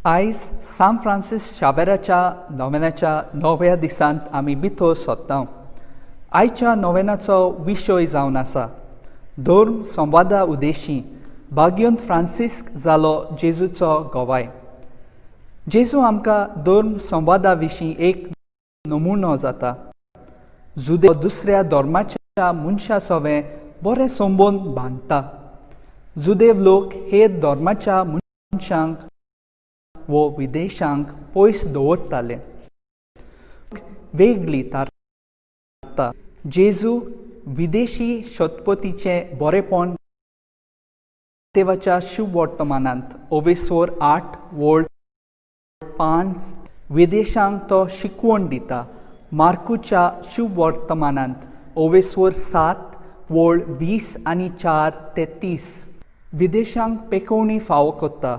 आयज San Francis शाबेराच्या नोवेनाच्या 9व्या दिसांत आमी भितर सोदता. आयच्या नोवेनाचो विशय जावन आसा धर्म संवादा उद्देशी भाग्योंत फ्रांसिस्क जालो जेजूचो गोवाय. जेजू आमकां धर्म संवादा विशीं एक नमुनो जाता. जुदेव दुसऱ्या धर्माच्या मनशा सोबें बरे संबंद बांदता. जुदेव लोक हेर धर्माच्या मनशांक वो विदेशांक पयस दवरताले. वेगळी तारता जेजू विदेशी शतपतीचें बरेपण देवाच्या शुभ वर्तमानांत ओवेसोर 8 वोल्ड 5 विदेशांक तो शिकवण दिता. मार्कूच्या शुभ वर्तमानांत ओवेसोर 7 वोल्ड 20 आनी 4 ते 30 विदेशांक पेकोवणी फावो करता.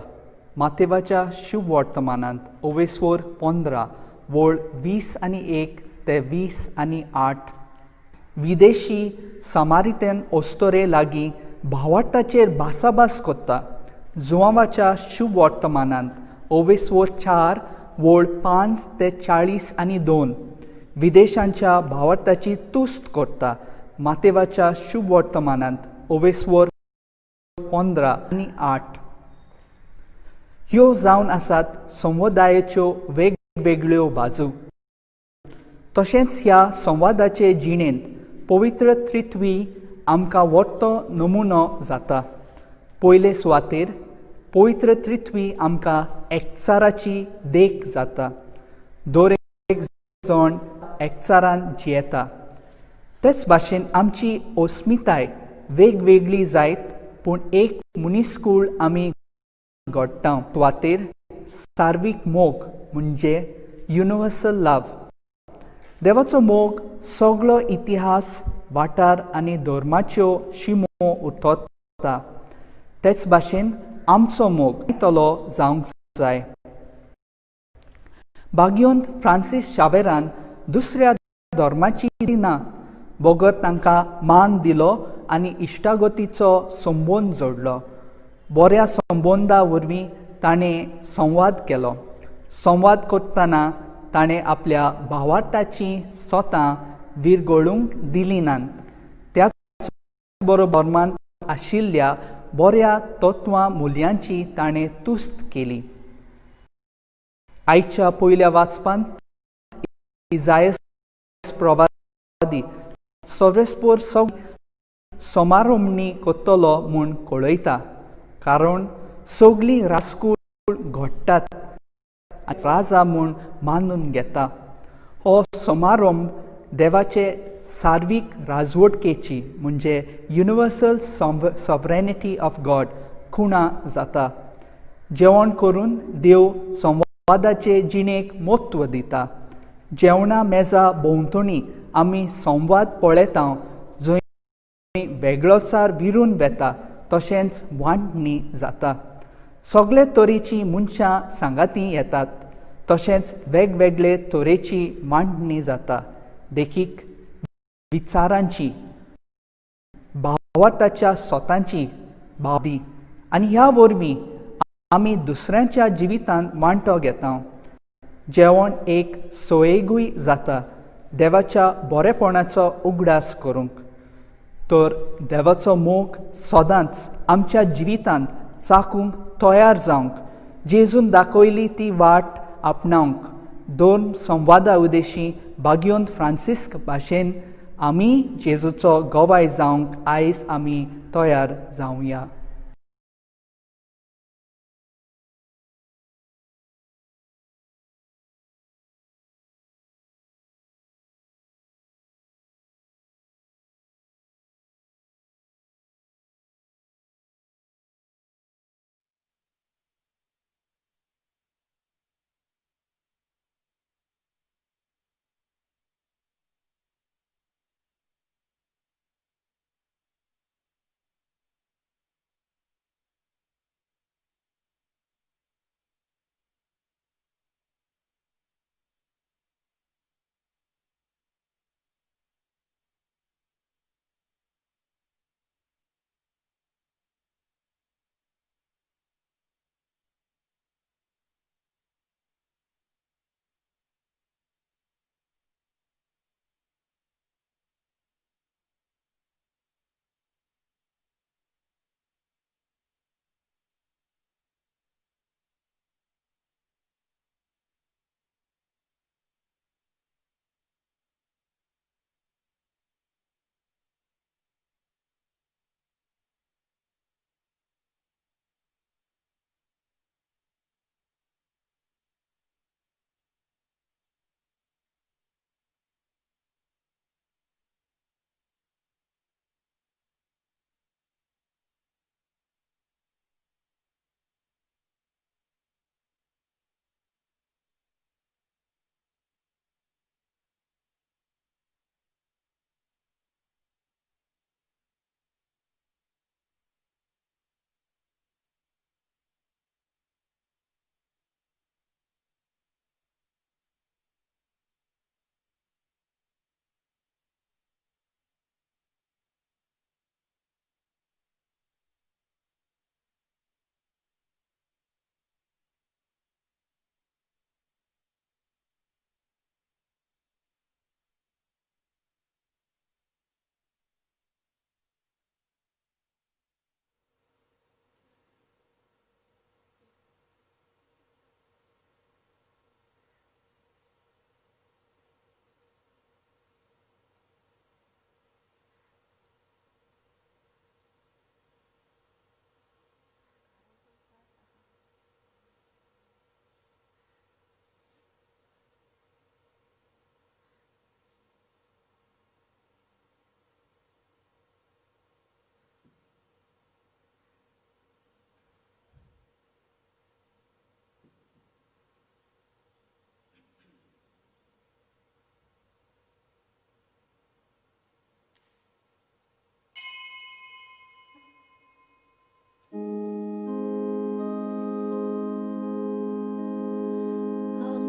मातेवाच्या शुभ वर्तमानांत ओवेसोर 15 वोल्ड 20 आनी 1 ते 20 आनी 8 विदेशी सामारितेन ओस्तोरे लागीं भावार्थाचेर भासाभास करता. जुवांवाच्या शुभ वर्तमानांत ओवेसोर 4 वोल्ड 5 ते 40 आनी 2 विदेशांच्या भावार्थाची तुस्त करता. मातेवाच्या शुभ वर्तमानांत ओवेसोर 15 आनी 8 ह्यो जावन आसात संवादायाच्यो वेगवेगळ्यो बाजू. तशेंच ह्या संवादाचे जिणेंत पवित्र त्रित्वी आमकां व्हडलो नमुनो जाता. पयले सुवातेर पवित्र त्रित्वी आमकां एकचाराची देख जाता. दर एक जण एकचारान जियेता. तेच भाशेन आमची अस्मिताय वेगवेगळी जायत पूण एक मनीसकूळ आमी घडटा. सुवातेर सार्वीक मोग म्हणजे युनिवर्सल लव. देवाचो मोग सगळो इतिहास वाठार आनी धर्माच्यो शिमो उठोवता. तेच भाशेन आमचो मोग तलो जावंक जाय. भाग्योंत फ्रांसीस शाबेरान दुसऱ्या धर्माची ना बगर तांकां मान दिलो आनी इश्टागतीचो संबंद जोडलो. बऱ्या संबंदा वरवीं ताणें संवाद केलो. संवाद करतना ताणें आपल्या भावार्थाची स्वता विरगळूंक दिली नात. त्याच बरोबर धर्मांत आशिल्ल्या बऱ्या तत्वां मुल्यांची ताणें तुस्त केली. आयच्या पयल्या वाचपांत इजायास प्रवादी सर्वेस्पर समारंभणी करतलो म्हूण कळयता. कारण सगळीं राजकूळ घडटात राजा म्हूण मानून घेता. हो समारंभ देवाचे सार्वीक राजवटकेची म्हणजे युनिवर्सल सॉवरेनिटी ऑफ गॉड खुणा जाता. जेवण करून देव संवादाचे जिणेक म्हत्व दिता. जेवणा मेजा भोंवतणी आमी संवाद पळयता जंय वेगळोचार विरून वेता तशेंच वांटणी जाता. सगळे तरेची मनशां सांगाती येतात. तशेंच वेगवेगळे तरेची मांडणी जाता. देखीक विचारांची भावार्थाच्या स्वतांची भावदी आनी ह्या वरवीं आमी दुसऱ्यांच्या जिवितांत वांटो घेता. जेवण एक सोयेगूय जाता देवाच्या बरेपणाचो उगडास करूंक. तर देवाचो मोग सदांच आमच्या जिवितांत चाकूंक तयार जावंक जेजून दाखयली ती वाट आपणावंक दोन संवादा उद्देशी भाग्योंत फ्रांसिस्क भाशेन आमी जेजूचो गोवाय जावंक आयज आमी तयार जावया.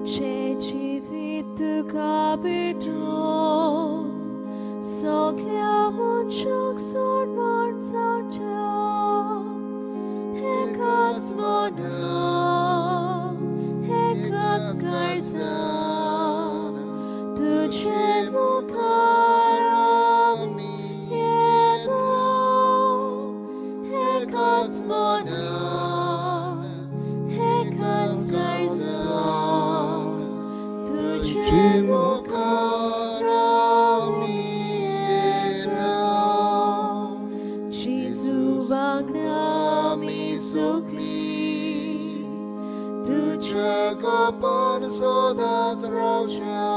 제 지윗 तुका bedro सगळ्या मनशाक सन्मान जावच्या एकाच मना एकाच काळजान तुझे मुखार आमी येता एकाच मना एकाच काळजान तुझे मुखार आमी येता जेजू वांगडा आमी सगळीं तुझे गोपान सदांच रावच्या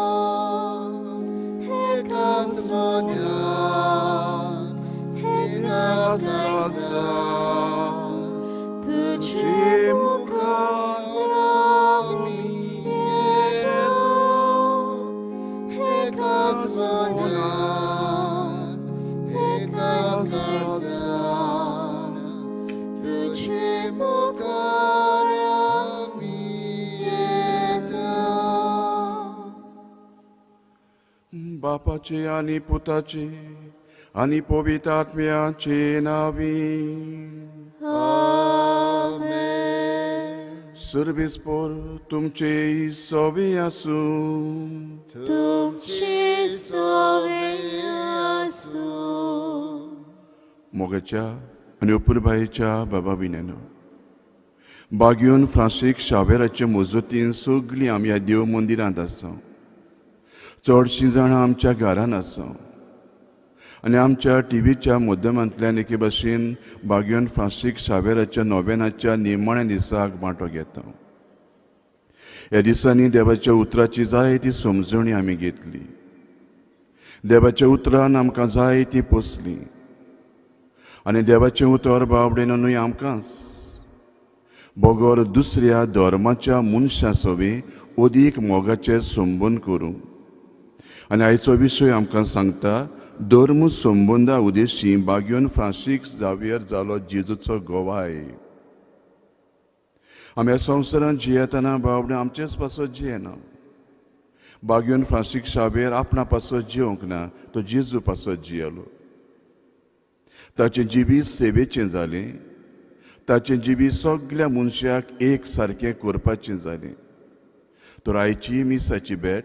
एकाच मनान एकाच काळजान तुझे मुखार आमी येता एकाच मनान एकाच काळजान तुझे मुखार आमी येता. बापाचे आणि पुताचे आणि पवित्र आत्म्याचे नावी आमेन. सर्वेस्पर तुमचे सवे आसूं तुमचे सवे आसूं. मोगाच्या आणि उपुरबायेच्या बाबा बिनेनो बागेवन फ्रांसीक शावेराचे मजतीन सगळीं आमी ह्या देव मंदिरांत आसा. चडशीं जाणां आमच्या घरान आसा आनी आमच्या टीव्हीच्या माध्यमांतल्यान एके भाशेन बागेवन फ्रांसीक शावेराच्या नोवेनाच्या निमाण्या दिसाक वांटो घेता. ह्या दिसांनी देवाच्या उतराची जायती समजणी आमी घेतली. देवाच्या उतरान आमकां जायती पोसली आनी देवाचें उतर बावडेन न्हय आमकांच बोगोर दुसऱ्या धर्माच्या मनशां सोबी अदीक मोगाचें संबंद करूं. आनी आयचो विशय आमकां सांगता धर्म संबंदा उद्देशी बागेवन फ्रांसीक जावियर जालो जेजूचो गोवाय. आमी ह्या संवसारांत जियेतना बावडे आमचेच पासत जियेना. बागेवन फ्रांसीक शावेर आपणा पासत जियोंक ना, तो जेजू पासत जियेलो. ताचें जिवीत सेवेचें जालें. ताचें जिवीत सगळ्या मनशाक एक सारकें करपाचें जालें. तर आयची मिसाची भेट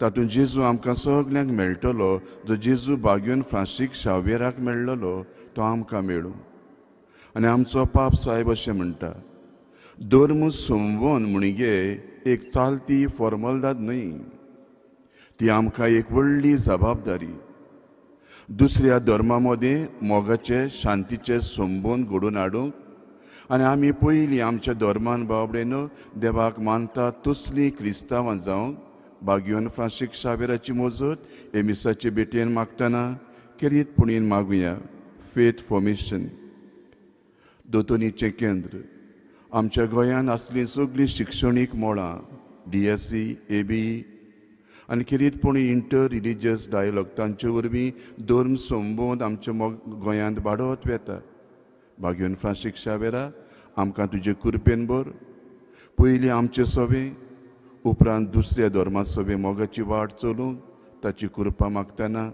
तातूंत जेजू आमकां सगळ्यांक मेळटलो. जो जेजू बागेवन फ्रांसीक शावेराक मेळ्ळलो तो आमकां मेळूं. आनी आमचो पाप साहेब अशें म्हणटा धर्म संबंद म्हणजे एक चालती फॉर्मलदाद न्हय, ती आमकां एक व्हडली जबाबदारी. दुसऱ्या धर्मा मदें मोगाचे शांतीचे संबंद घडोवन हाडूंक आनी आमी पयलीं आमच्या धर्मान बाबडेन देवाक मानता तसलीं क्रिस्तांवां जावंक बागेवन फ्रांसीक शावेराची मजत हे मिसाचे भेटयेन मागतना केरीतपणीन मागुया. फेथ फॉर्मेशन दोतोनीचें केंद्र आमच्या गोंयांत आसलीं सगळीं शिक्षणीक मोळां DSC, AB आनी केरीतपणी इंटर रिलिजियस डायलॉग तांचे वरवीं धर्म संबंद आमच्या गोंयांत वाडत वेता. बागेवन फ्रांसीक शावेरा आमकां तुजे कृपेन भर. पयलीं आमचे सोबे उपरांत दुसऱ्या धर्मा सोबे मोगाची वाट चलूंक ताची कृपा मागतना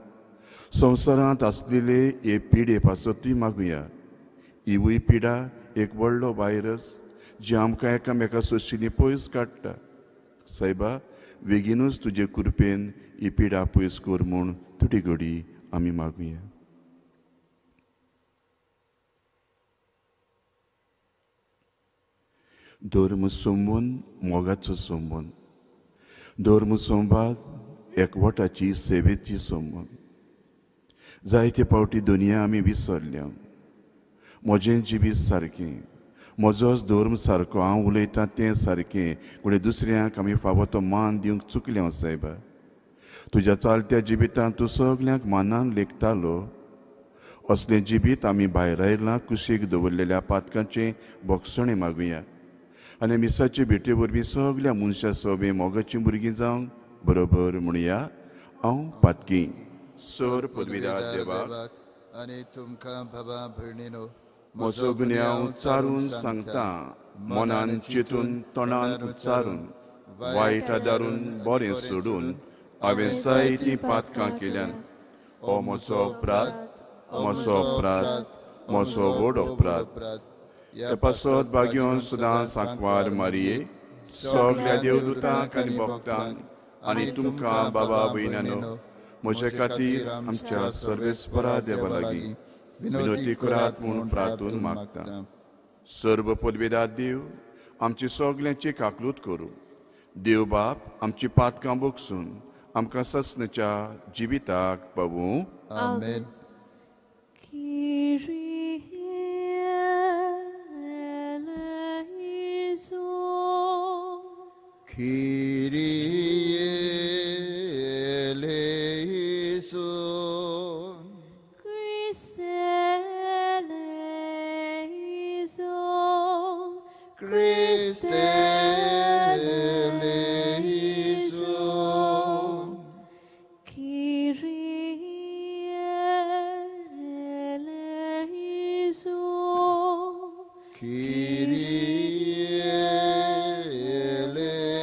संवसारांत आसलेले हे पिडे पासतूय मागुया. हिवूय पिडा एक व्हडलो वायरस जी आमकां एकामेका सोशिल्ली पयस काडटा. सायबा बेगीनूच तुजे कृपेन ही पिडा पयस कर म्हूण तुटी घडी आमी मागुया. धर्म संबंद मोगाचो संबंद. धर्म संवाद एकवटाची सेवेची संबंद. जायते फावटी दुनिया आमी विसरल्या. म्हजें जिवीत सारकें, म्हजोच धर्म सारको, हांव उलयतां तें सारकें, पूण दुसऱ्यांक आमी फावो तो मान दिवंक चुकल्या. सायबा तुज्या चालत्या जिवितांत तूं सगळ्यांक मानान लेखतालो. असलें जिवीत आमी भायर आयलां कुशीक दवरलेल्या पातकांचें बोगसणें मागुया. आनी मिसाचे भेटे वरवीं सगळ्या मनशां सोबे मोगाचीं भुरगीं जावंक बरोबर म्हणुया. हांव पातकी सर पदवीदार देवाक आनी तुमकां बाबा भयणीनो म्हजो गुन्यांव चारून सांगता, मनान चिंतून तोंडान उच्चारून वायट आदारून बरें सोडून हांवें जायतीं पातकां केल्यान हो म्हजो अपराध म्हजो व्हड अपराध. हे पासत भाग्योन सुदां सांकवार मारये, सगळ्या देवदूतांक आनी भक्तांक आनी तुमकां बाबा भयणानो म्हजे खातीर आमच्या सर्वेस्परा देवा लागीं विनोती करात म्हूण प्रार्थून मागता. सर्व पदवेदार देव आमची सगळ्यांची काकलूत करूं. देव बाप आमची पातकां बोगसून आमकां ससनाच्या जिविताक पावूं. आमेन. Kyrie eleison. Christe eleison. Christe eleison. Kyrie eleison. Kyrie eleison.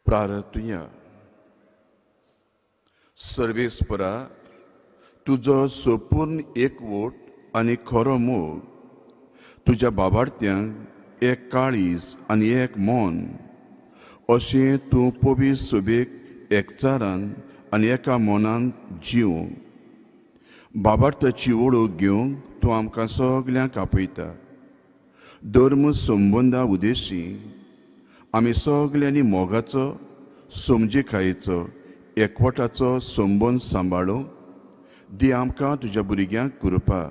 प्रार्थुया. सर्वेस्परा तुजो संपूर्ण एकवट आनी खरो मोग तुज्या बाबार्थ्यांक एक काळीज आनी एक मोन अशें तूं पवित्र सभेक एकचारान आनी एका मोनान जिवंक बाबार्थाची ओळख घेवंक तूं आमकां सगल्यांक आपयता. धर्म संबंदां उद्देशी आमी सगल्यांनी मोगाचो समजिकायेचो एकवटाचो संबंद सांबाळूंक दी आमकां तुज्या भुरग्यांक कृपा.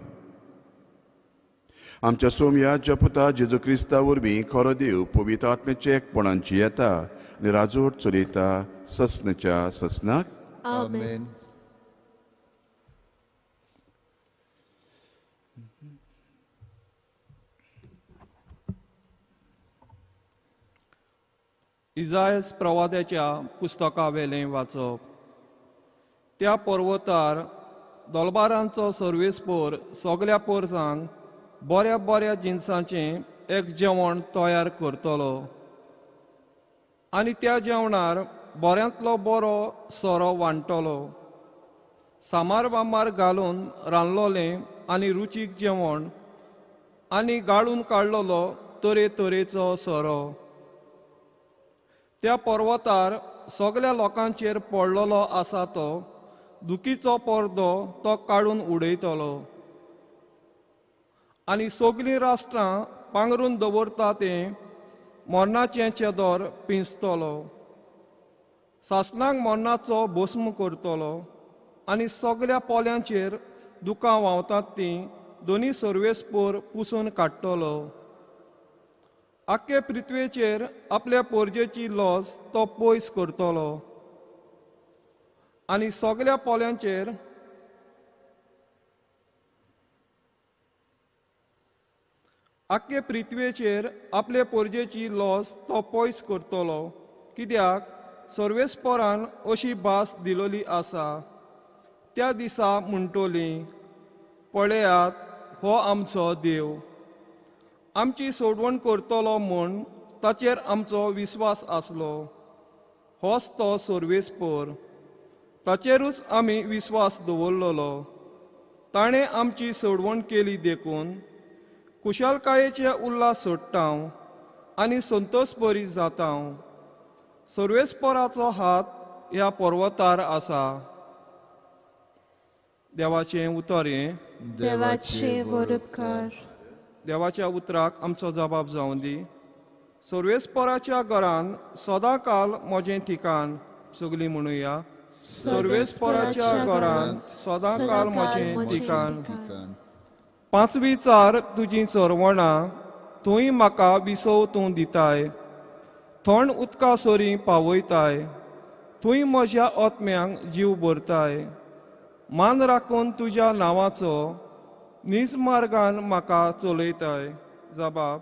आमच्या सोमया जपता जेजू क्रिस्ता वरवीं खरो देव पवित्र आत्म्याच्या एकपणांची येता आनी राजवट चलयता ससनाच्या ससनाक. Amen. इजायास प्रवाद्याच्या पुस्तका वेलें वाचप. त्या पर्वतार दोलबारांचो सर्वेस्पोर सगळ्या पोरसांक बऱ्या बऱ्या जिन्साचें एक जेवण तयार करतलो आनी त्या जेवणार बऱ्यांतलो बरो सोरो वांटतलो. सामार बामार घालून रांदलोलें आनी रुचीक जेवण आनी गाळून काडलेलो तरेतरेचो सोरो. त्या पर्वतार सगळ्या लोकांचेर पडलेलो आसा तो दुखीचो पर्दो तो काडून उडयतलो आनी सगळीं राष्ट्रां पांगरून दवरता तें मरणाचें चेदर पिंजतलो. सासणांक मरणाचो भस्म करतलो आनी सगळ्या पोल्यांचेर दुकां व्हांवतात तीं दोनी सर्वेस्पोर पुसून काडटलो. आख्खे पृथ्वेचेर आपल्या पोरजेची लॉस तो पयस करतलो आनी सगळ्या पोल्यांचेर आख्खे पृथ्वेचेर आपले पोरजेची लॉस तो पयस करतलो. कित्याक सर्वेस्पोरान अशी भास दिलोली आसा. त्या दिसा म्हणटोली, पळयात हो आमचो देव. आमची सोडवण करतलो म्हूण ताचेर आमचो विस्वास आसलो. होच तो सर्वेस्पोर. ताचेरूच आमी विस्वास दवरलेलो. ताणें आमची सोडवण केली देखून कुशलकायेचे उल्हास सोडटां आनी संतोश बरी जातां. सर्वेस्पोराचो हात ह्या पर्वतार आसा. देवाचें उतर हें. देवाचे बरोबकार. देवाच्या उतराक आमचो जबाब जावं दी. सर्वेस्पोराच्या घरान सदां काल म्हजें ठिकाण. सगळीं म्हणुया. सर्वेस्पोराच्या घरान सदां काल म्हजें ठिकाण. पांचवी चार तुजीं चरवणां थंय म्हाका विसव तूं दिताय. थंड उदका सोरी पावयताय. थंय म्हज्या आत्म्यांक जीव भरताय. मान राखून तुज्या नांवाचो नीज मार्गान म्हाका चलयताय. जबाब.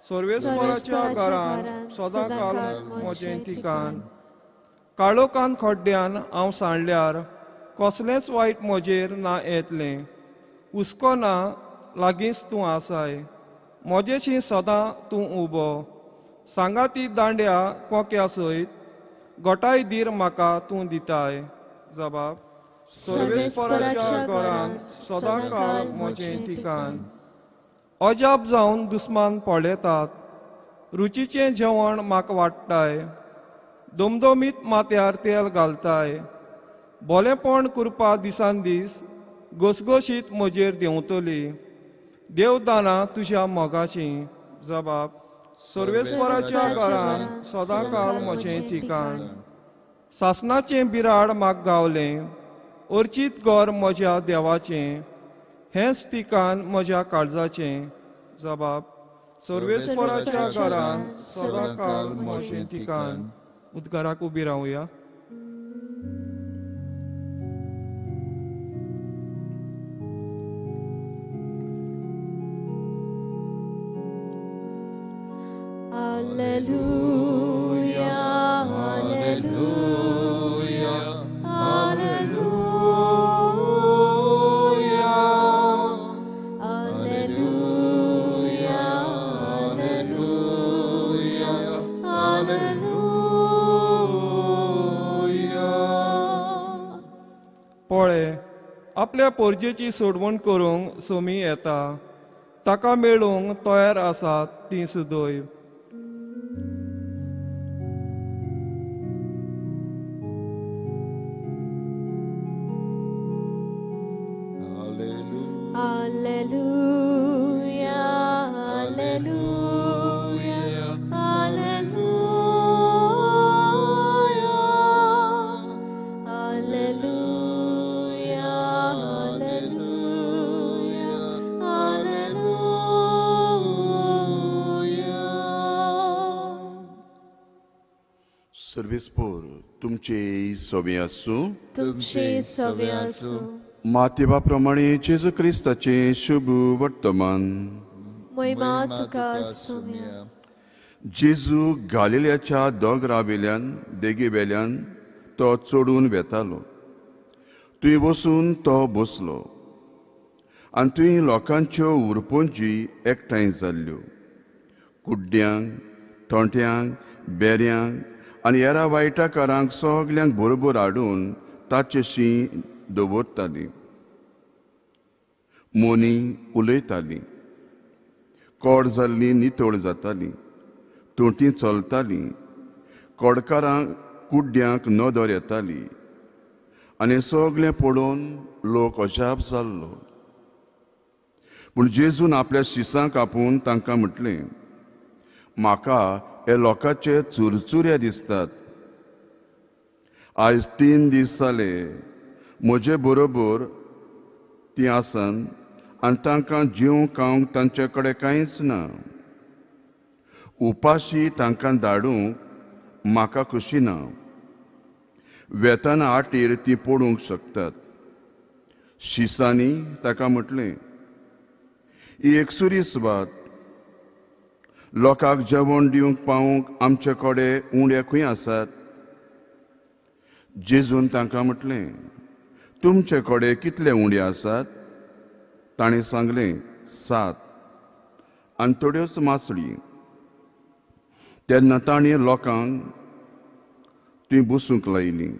सर्वेस्पोराच्या घरान सदां काल म्हजें ठिकाण. काळोखान खड्ड्यान हांव सांडल्यार कसलेंच वायट म्हजेर ना येतलें. हुस्को ना लागींच तूं आसाय मोजेशी सदां तूं उबो सांगाती दांड्या कोक्या सयत गोटाय धीर म्हाका तूं दिताय जबाब सर्वेस्पराच्या घरांत सदां काळ म्हजें ठिकाण अजाप जावन दुस्मान पळेतात रुचीचें जेवण म्हाका वाडटाय दोमदोमीत माथ्यार तेल घालताय बोलेपण करपा दिसान दीस घसघशीत म्हजेर देंवतली देवदानां तुज्या मोगाची जबाब सर्वेस्पराच्या घरांत सदां काळ म्हजें ठिकाण सासणाचें बिराड म्हाका गावलें अर्चीत घर म्हज्या देवाचें हेंच ठिकाण म्हज्या काळजाचें जबाब सर्वेस्पराच्या घरांत सदां काळ म्हजें ठिकाण उद्गाराक उबी रावया Alleluia, Alleluia, Alleluia, Alleluia, Alleluia, Alleluia. पळय आपल्या पोरजेची सोडवण करूंक सोमी येता ताका मेळूंक तयार आसात ती सुदैव Alleluia, Alleluia, Alleluia, Alleluia, Alleluia. सर्वेस्पोर तुमचे सोबे आसूं तुमचे सवे आसूं मातेवा प्रमाणे जेजू क्रिस्ताचे शुभ वर्तमान महिमा तुका सोम्या जेजू गालिल्याच्या दोंगरावेल्यान देगेवेल्यान तो चडून वेतालो तुवें बसून तो बसलो आनी तुवें लोकांच्यो उरपोंजी एकठांय जाल्ल्यो कुड्ड्यांक थोंट्यांक बेऱ्यांक आनी हेरा वायटाकारांक सगल्यांक बरोबर हाडून ताचेशी दवरताली मोनी उलयताली कोड जाल्ली नितळ जाताली तोटी चलताली कोडकारांक कुड्ड्यांक नदर येताली आनी सगळें पळोवन लोक अजाप जाल्लो पूण जेजून आपल्या शिसांक आपून तांकां म्हटलें म्हाका हे लोकांचे चुरचुऱ्या दिसतात आयज 3 दीस जाले म्हजे बरोबर ती आसन आनी तांकां जेवंक खावंक तांचे कडेन कांयच ना उपाशी तांकां धाडूंक म्हाका खुशी ना वेतना आटीर ती पडूंक शकतात शिसांनी ताका म्हटलें ही एकसुरी सुवात लोकांक जेवण दिवंक पावूंक आमचे कडेन उंडे खंय आसात जेजून तांकां म्हटलें तुमचे कडेन कितले उंडे आसात ताणें सांगलें 7 आनी थोड्योच मासळी तेन्ना ताणें लोकांक थंय बसूंक लायली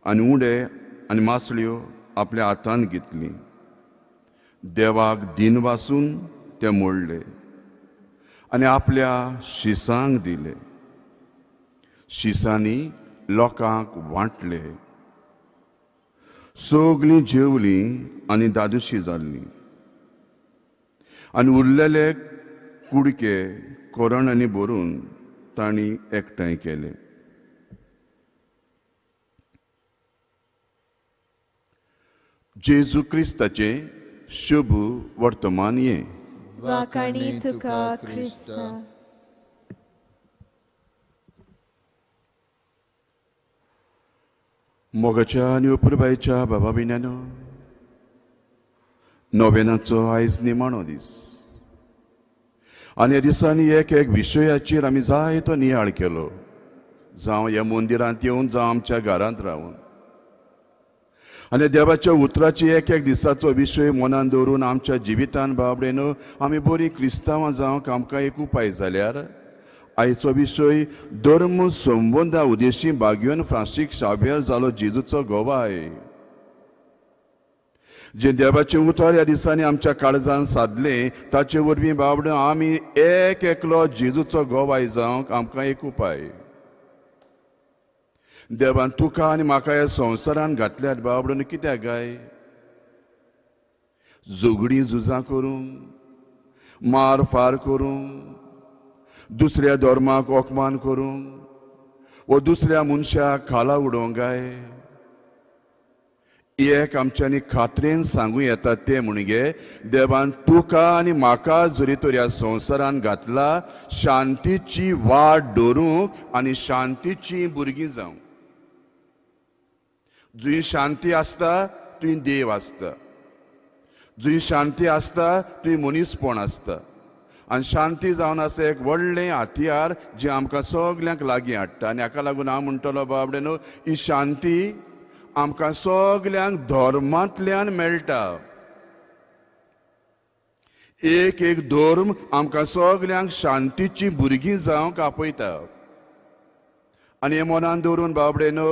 आनी उंडे आनी मासळ्यो आपल्या हातांत घेतली देवाक दिन वासून ते मोडले आनी आपल्या शिसांक दिले शिसांनी लोकांक वांटले सगळीं जेवलीं आनी दादुशी जाल्लीं आनी उरलेले कुडके कोरणांनी भरून तांणी एकठांय केले जेजू क्रिस्ताचे शुभ वर्तमान ये वाकाणी तुका क्रिस्ता मोगाच्या आनी उपरबायच्या बाबा भयणानो नोवेनाचो आयज निमाणो दीस आनी ह्या दिसांनी एक विशयाचेर आमी जायतो नियाळ केलो जावं ह्या मंदिरांत येवन जावं आमच्या घरांत रावन आनी देवाच्या उतराची एक एक दिसाचो विशय मनान दवरून आमच्या जिवितान बाबडेनो आमी बरी क्रिस्तांवां जावंक आमकां एक उपाय जाल्यार आयचो विशय धर्म संबंदा उद्देशी बागयोन फ्रांसीस शाबेर जालो जेजूचो गोवाय. जे देवाचे उतर ह्या दिसांनी आमच्या काळजान सादले ताचे वरवीं बाबडो आमी एक एकलो जेजूचो गोवाय जावंक आमकां एक उपाय. देवान तुका आनी म्हाका ह्या संवसारान घातल्यात बाबडोन कित्याक गाय? झगडीं झुजां करूंक, मार फार करूंक, दुसऱ्या धर्माक अपमान करूंक व दुसऱ्या मनशाक खाला उडोवंक गाय? एक आमच्यांनी खात्रेन सांगूं येता ते म्हणजे देवान तुका आनी म्हाका जरी तर ह्या संवसारान घातला शांतीची वाट दवरूंक आनी शांतीची भुरगीं जावंक. जुंय शांती आसता थंय देव आसता, जुंय शांती आसता थंय मनीसपण आसता. आनी शांती जावन आसा एक व्हडलें हातियार जें आमकां सगल्यांक लागीं हाडटा. आनी हाका लागून हांव म्हणटलो बाबडेनो ही शांती आमकां सगल्यांक धर्मांतल्यान मेळटा. एक एक धर्म आमकां सगल्यांक शांतीची भुरगीं जावंक आपयता. आनी हे मनान दवरून बाबडेनो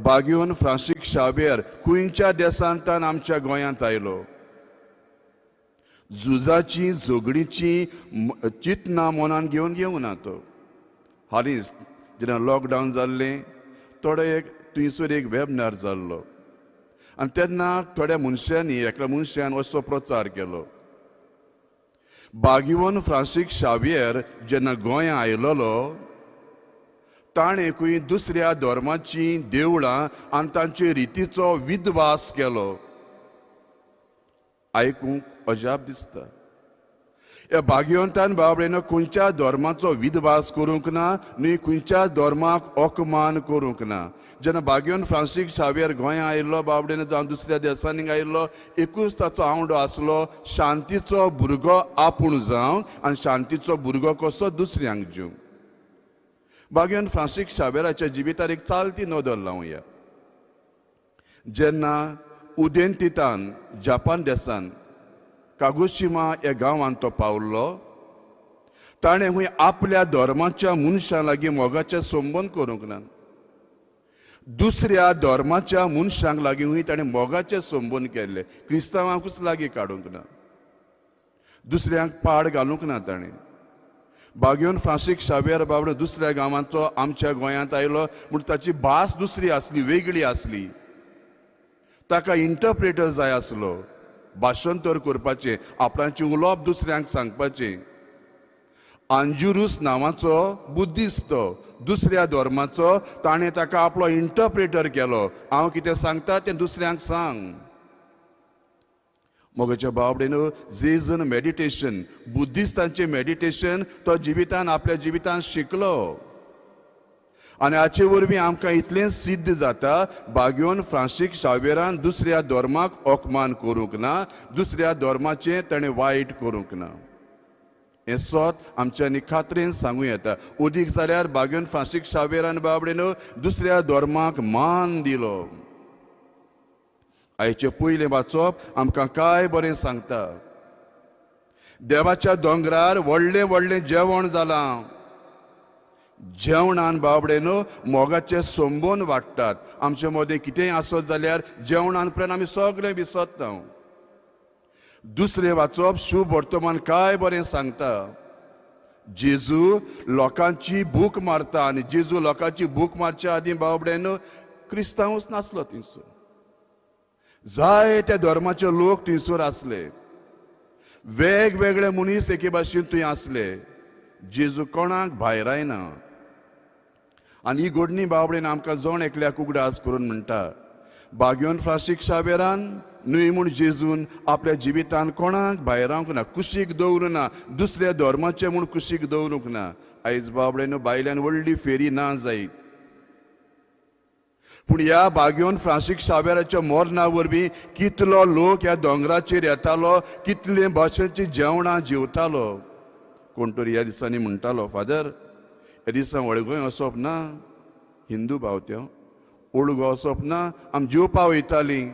बागयोन फ्रांसीस शाबेर खंयच्या देशांतल्यान आमच्या गोंयांत आयलो. झुजाची झगडीची चिंतना मनान घेवं ना तो. हालींच जेन्ना लॉकडावन जाल्लें थोडे एक थंयसर एक वेबनार जाल्लो आनी तेन्ना थोड्या मनशांनी एकल्या मनशान असो प्रचार केलो. बागयोन फ्रांसीस शाबेर जेन्ना गोंया आयलोलो ताणें खंय दुसऱ्या धर्माची देवळां आनी तांचे रितीचो विध्वास केलो. आयकूंक अजाप दिसता. ह्या बागयोंतान बाबडेनो खंयच्या धर्माचो विध्वास करूंक ना न्ही खंयच्या धर्माक अपमान करूंक ना. जेन्ना बागयोन फ्रांसीस शाबेर गोंया आयिल्लो बाबडेनो जावं दुसऱ्या देशांनी आयिल्लो एकूच ताचो आवडो आसलो शांतीचो भुरगो आपूण जावं आनी शांतीचो भुरगो कसो दुसऱ्यांक जीव. बागयोन फ्रांसीस शाबेराच्या जिवितार एक चालती नदर लावया. जेन्ना उदेंतितान जपान देशान कागोशिमा ह्या गांवांत तो पावल्लो ताणें खंय आपल्या धर्माच्या मनशां लागीं मोगाचें संबंद करूंक ना. दुसऱ्या धर्माच्या मनशांक लागीं खंय ताणें मोगाचें संबंद केल्ले. क्रिस्तांवांकूच लागीं काडूंक ना, दुसऱ्यांक पाड घालूंक ना ताणें. बागयोन फ्रांसीस शाबेर बाबडो दुसऱ्या गांवांचो आमच्या गोंयांत आयलो म्हूण ताची भास दुसरी आसली, वेगळी आसली. ताका इंटरप्रेटर जाय आसलो, भाशंतर करपाचें, आपणाचें उलोवप दुसऱ्यांक सांगपाचें. आंजुरूस नांवाचो बुद्धिस्ट दुसऱ्या धर्माचो ताणें ताका आपलो इंटरप्रेटर केलो. हांव कितें सांगता तें दुसऱ्यांक सांग. मोगाच्या बाबडेनो जेजन मेडिटेशन बुद्धिस्तांचें मेडिटेशन तो जिवितान आपल्या जिवितान शिकलो. आनी हाचे वरवीं आमकां इतलें सिद्ध जाता बागयोन फ्रांसीस शाबेरान दुसऱ्या धर्माक अपमान करूंक ना, दुसऱ्या धर्माचें ताणें वायट करूंक ना. हें सोत आमच्यांनी खात्रेन सांगूं येता. उदीक जाल्यार बागयोन फ्रांसीस शाबेरान बाबडेनो दुसऱ्या धर्माक मान दिलो. आयचें पयलें वाचप आमकां काय बरें सांगता. देवाच्या दोंगरार व्हडलें व्हडलें जेवण जालां. जेवणान बाबडेनो मोगाचे संबंद वाडटात. आमचे मदें कितेंय आसत जाल्यार जेवणान उपरांत आमी सगळें विसरता. दुसरें वाचप शुभ वर्तमान काय बरें सांगता. जेजू लोकांची भूक मारता आनी जेजू लोकांची भूक मारच्या आदीं बाबडेनो क्रिस्तांवूच नासलो थंयसर. जायत्या धर्माचे लोक थंयसर आसले, वेगवेगळे मनीस एके भाशेन थंय आसले. जेजू कोणाक भायर आयना. आनी ही घडणी बाबडेन आमकां जण एकल्याक उगडास करून म्हणटा. बागयोन फ्रांसीस शाबेरान न्हय म्हूण जेजून आपल्या जिवितान कोणाक भायर रावंक ना, कुशीक दवरूं ना, दुसऱ्या धर्माचे म्हूण कुशीक दवरूंक ना. आयज बाबडेन बायल्यान व्हडली फेरी ना जायत. पूण ह्या बागयोन फ्रांसीस शाबेराच्या मरणा वरवीं कितलो लोक ह्या दोंगराचेर येतालो, कितले भाशेची जेवणां जेवतालो. कोण तरी ह्या दिसांनी म्हणटालो, फादर ह्या दिसा वळगोय वचप ना, हिंदू भावत्यो ओळगो वचप ना, आमी जेवपा वयतालीं.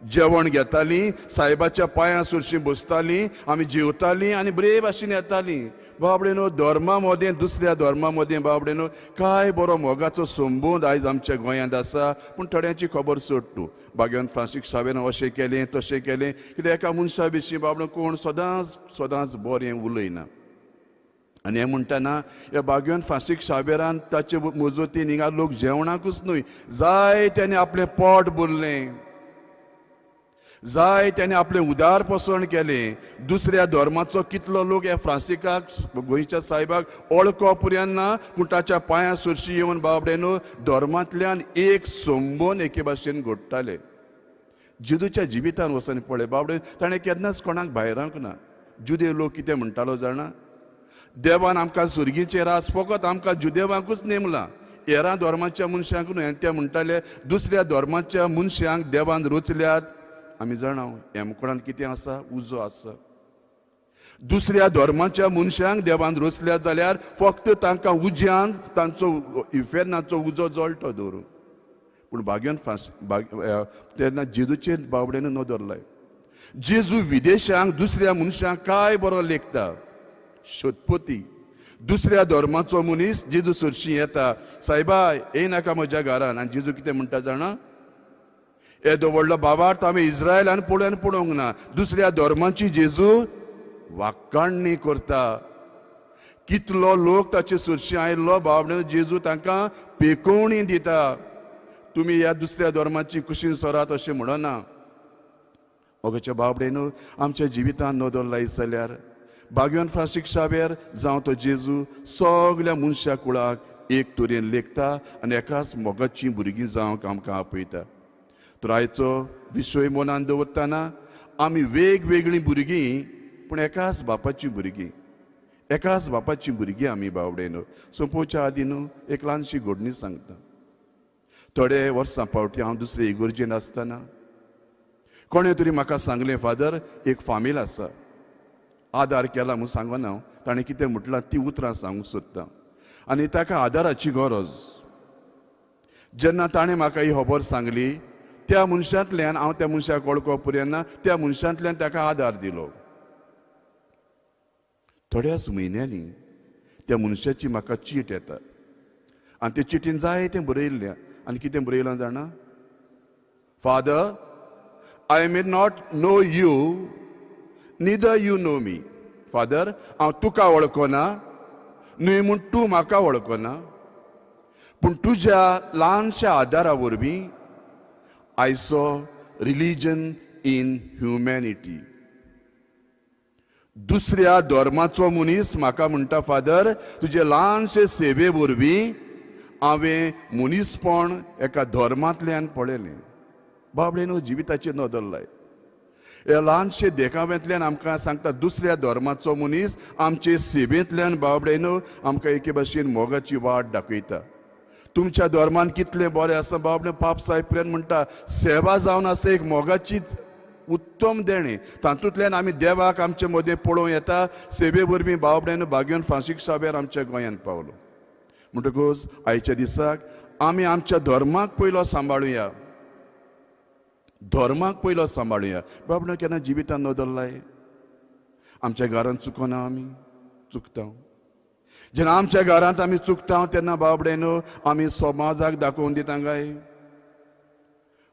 जेवण घेतालीं, सायबाच्या पांयां सुरशीं बसतालीं, आमी जेवतालीं आनी बरे भाशेन येतालीं. बाबडे न्हू धर्मा मदें दुसऱ्या धर्मा मदें बाबडे न्हू काय बरो मोगाचो संबंद आयज आमच्या गोंयांत आसा. पूण थोड्यांची खबर सोड तूं. भाग्यवान फ्रांसीस शावेन अशें केलें तशें केलें कित्याक एका मनशा विशीं बाबडो कोण सदांच बरें उलयना. आनी हें म्हणटाना ह्या भाग्यवान फ्रांसीस शावेरान ताचे मजतीन हिंगा लोक जेवणाकूच न्हय, जाय त्याने आपलें पोट भरलें, जाय त्याने आपलें उदार पोसण केलें. दुसऱ्या धर्माचो कितलो लोक ह्या फ्रांसिकाक गोंयच्या सायबाक वळखो पर्यंत ना, पूण ताच्या पांयां सुरशी येवन बाबडे न्हू धर्मांतल्यान एक संबंद एके भाशेन घडटाले. जेजूच्या जिवितान वचून पळय बाबडे, ताणें केन्नाच कोणाक भायरांक ना. जुदे लोक कितें म्हणटालो जाणा, देवान आमकां सुर्गीचें रास फकत आमकां जुदेवांकूच नेमलां, हेरां धर्माच्या मनशांक न्हय. आनी ते म्हणटाले दुसऱ्या धर्माच्या मनशांक देवान रचल्यात. आमी जाणां ह्या मुखारांत कितें आसा, उजो आसा. दुसऱ्या धर्माच्या मनशांक देवान रचल्यात जाल्यार फक्त तांकां उज्यान तांचो इफेर्नाचो उजो जळटो दवरूंक. पूण भाग्यान तेन्ना जेजूचेर बाबडेन नदरलाय. जेजू विदेशांक दुसऱ्या मनशांक काय बरो लेखता. शोधपोती दुसऱ्या धर्माचो मनीस जेजू सुरशी येता, सायबा येनाका म्हज्या घरान. आनी जेजू कितें म्हणटा जाणा, येदो व्हडलो बाबार्थ आमी इस्रायलान पळोवंक ना. दुसऱ्या धर्माची जेजू वाक्काणणी करता. कितलो लोक ताचे सुरशी आयिल्लो बाबडे जेजू तांकां पेकोवणी दिता. तुमी ह्या दुसऱ्या धर्माची कुशीन सरात अशें म्हणना. ओगोच्या बाबडेन आमच्या जिवितान नदर लायत जाल्यार भाग्यवान फ्रांसीस शावेर जावं तो जेजू सगल्या मनशा कुळाक एक तरेन लेखता आनी एकाच मोगाचीं भुरगीं जावंक आमकां आपयता. तर आयचो विशय मनान दवरतना आमी वेगवेगळीं भुरगीं पूण एकाच बापाचीं भुरगीं, एकाच बापाचीं भुरगीं आमी बावडेन. सोंपोवच्या आदीं न्हू एक ल्हानशी घडणी सांगता. थोडे वर्सां फावटी हांव दुसरे इगर्जेन आसतना कोणें तरी म्हाका सांगलें, फादर एक फामील आसा, आदार केला म्हूण सांगना हांव, ताणें कितें म्हटलां ती उतरां सांगूंक सोदता. आनी ताका आदाराची गरज. जेन्ना ताणें म्हाका ही खबर सांगली, त्या मनशांतल्यान हांव त्या मनशाक वळखो पर्यंत ना, त्या मनशांतल्यान ताका आदार दिलो. थोड्याच म्हयन्यांनी त्या मनशाची म्हाका चीट येता आनी ते चिटीन जाय तें बरयल्लें. आनी कितें बरयलां जाणा, father I may not know you neither you know me. Father हांव तुका वळखना, न्हय म्हूण तूं म्हाका वळखना, पूण तुज्या ल्हानशा आदारा वरवीं I saw religion in humanity. दुसऱ्या धर्माचो मनीस म्हाका म्हणटा, फादर तुजे ल्हानशे सेवे वरवीं हांवें मनीसपण एका धर्मांतल्यान पळयलें. बाबडेन जिविताचेर नदर लाय. हे ल्हानशे देखाव्यांतल्यान आमकां सांगता दुसऱ्या धर्माचो मनीस आमचे सेवेंतल्यान बाबडेन आमकां एके भाशेन मोगाची वाट दाखयता. तुमच्या धर्मान कितलें बरें आसा बाबडे, पाप सायप्रियान म्हणटा सेवा जावन आसा एक मोगाची उत्तम देणे, तातूंतल्यान आमी देवाक आमचे मदें पळोवं येता. सेवे वरवीं बाबडेन भाग्यवान फ्रांसीस शावेर आमच्या गोंयांत पावलो. म्हणटकूच आयच्या दिसाक आमी आमच्या धर्माक पयलो सांबाळुया, धर्माक पयलो सांबाळुया. बाबडो केन्ना जिवितान नदरलाय. आमच्या घरांत चुकोना आमी चुकता. जेन्ना आमच्या घरांत आमी चुकता तेन्ना बाबडेन आमी समाजाक दाखोवन दिता काय.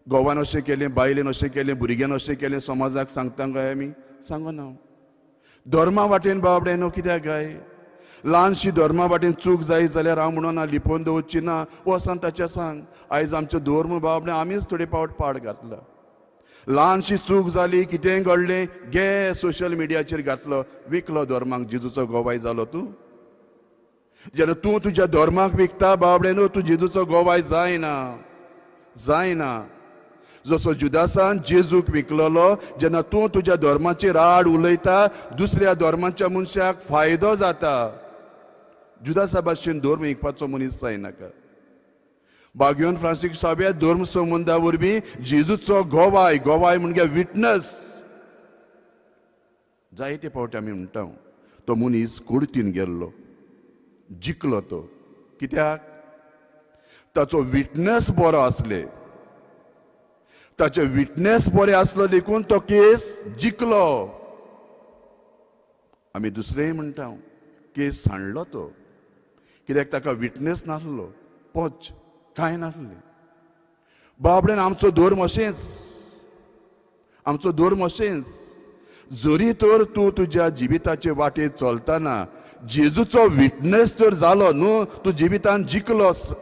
घोवान अशें केलें, बायलेन अशें केलें, भुरग्यान अशें केलें, समाजाक सांगता काय आमी सांगना. धर्मा वाटेन बाबडेन कित्याक काय, ल्हानशी धर्मा वाटेन चूक जायत जाल्यार हांव म्हणना लिपोवन दवरची ना, वसान ताच्या सांग. आयज आमचो धर्म बाबडे आमीच थोडे पावट पाड घातला. ल्हानशी चूक जाली, कितेंय घडलें गे सोशल मिडियाचेर घातलो, विकलो धर्माक. जेजूचो गोवाय जालो तूं. जेन्ना तूं तुज्या धर्माक विकता बाबडे न्हू, तूं जेजूचो गोवाय जायना, जायना. जसो जुदासान जेजूक विकलोलो, जेन्ना तूं तुज्या धर्माचेर आड उलयता दुसऱ्या धर्माच्या मनशाक फायदो जाता. जुदासा भाशेन धर्म विकपाचो मनीस जायनाका. भाग्यवान फ्रांसीस शावेर धर्म संबंदा वरवीं जेजूचो गोवाय, गोवाय म्हणजे विटनस. जायते फावटी आमी म्हणटा तो मनीस कुडतीन गेल्लो, जिखलो तो. कित्याक ताचो विटनस बरो आसले, ताचे विटनेस बरें आसलो देखून तो केस जिखलो. आमी दुसरेंय म्हणटा केस हाणलो तो, कित्याक ताका विटनेस नासलो, पोच कांय नासलें. बाबडेन आमचो धर्म अशेंच, आमचो धर्म अशेंच. जरी तर तूं तुज्या जिविताचे वाटेर चलतना जेजूचो विटनेस जर जालो न्हू, तूं जिवितान जिखलोस.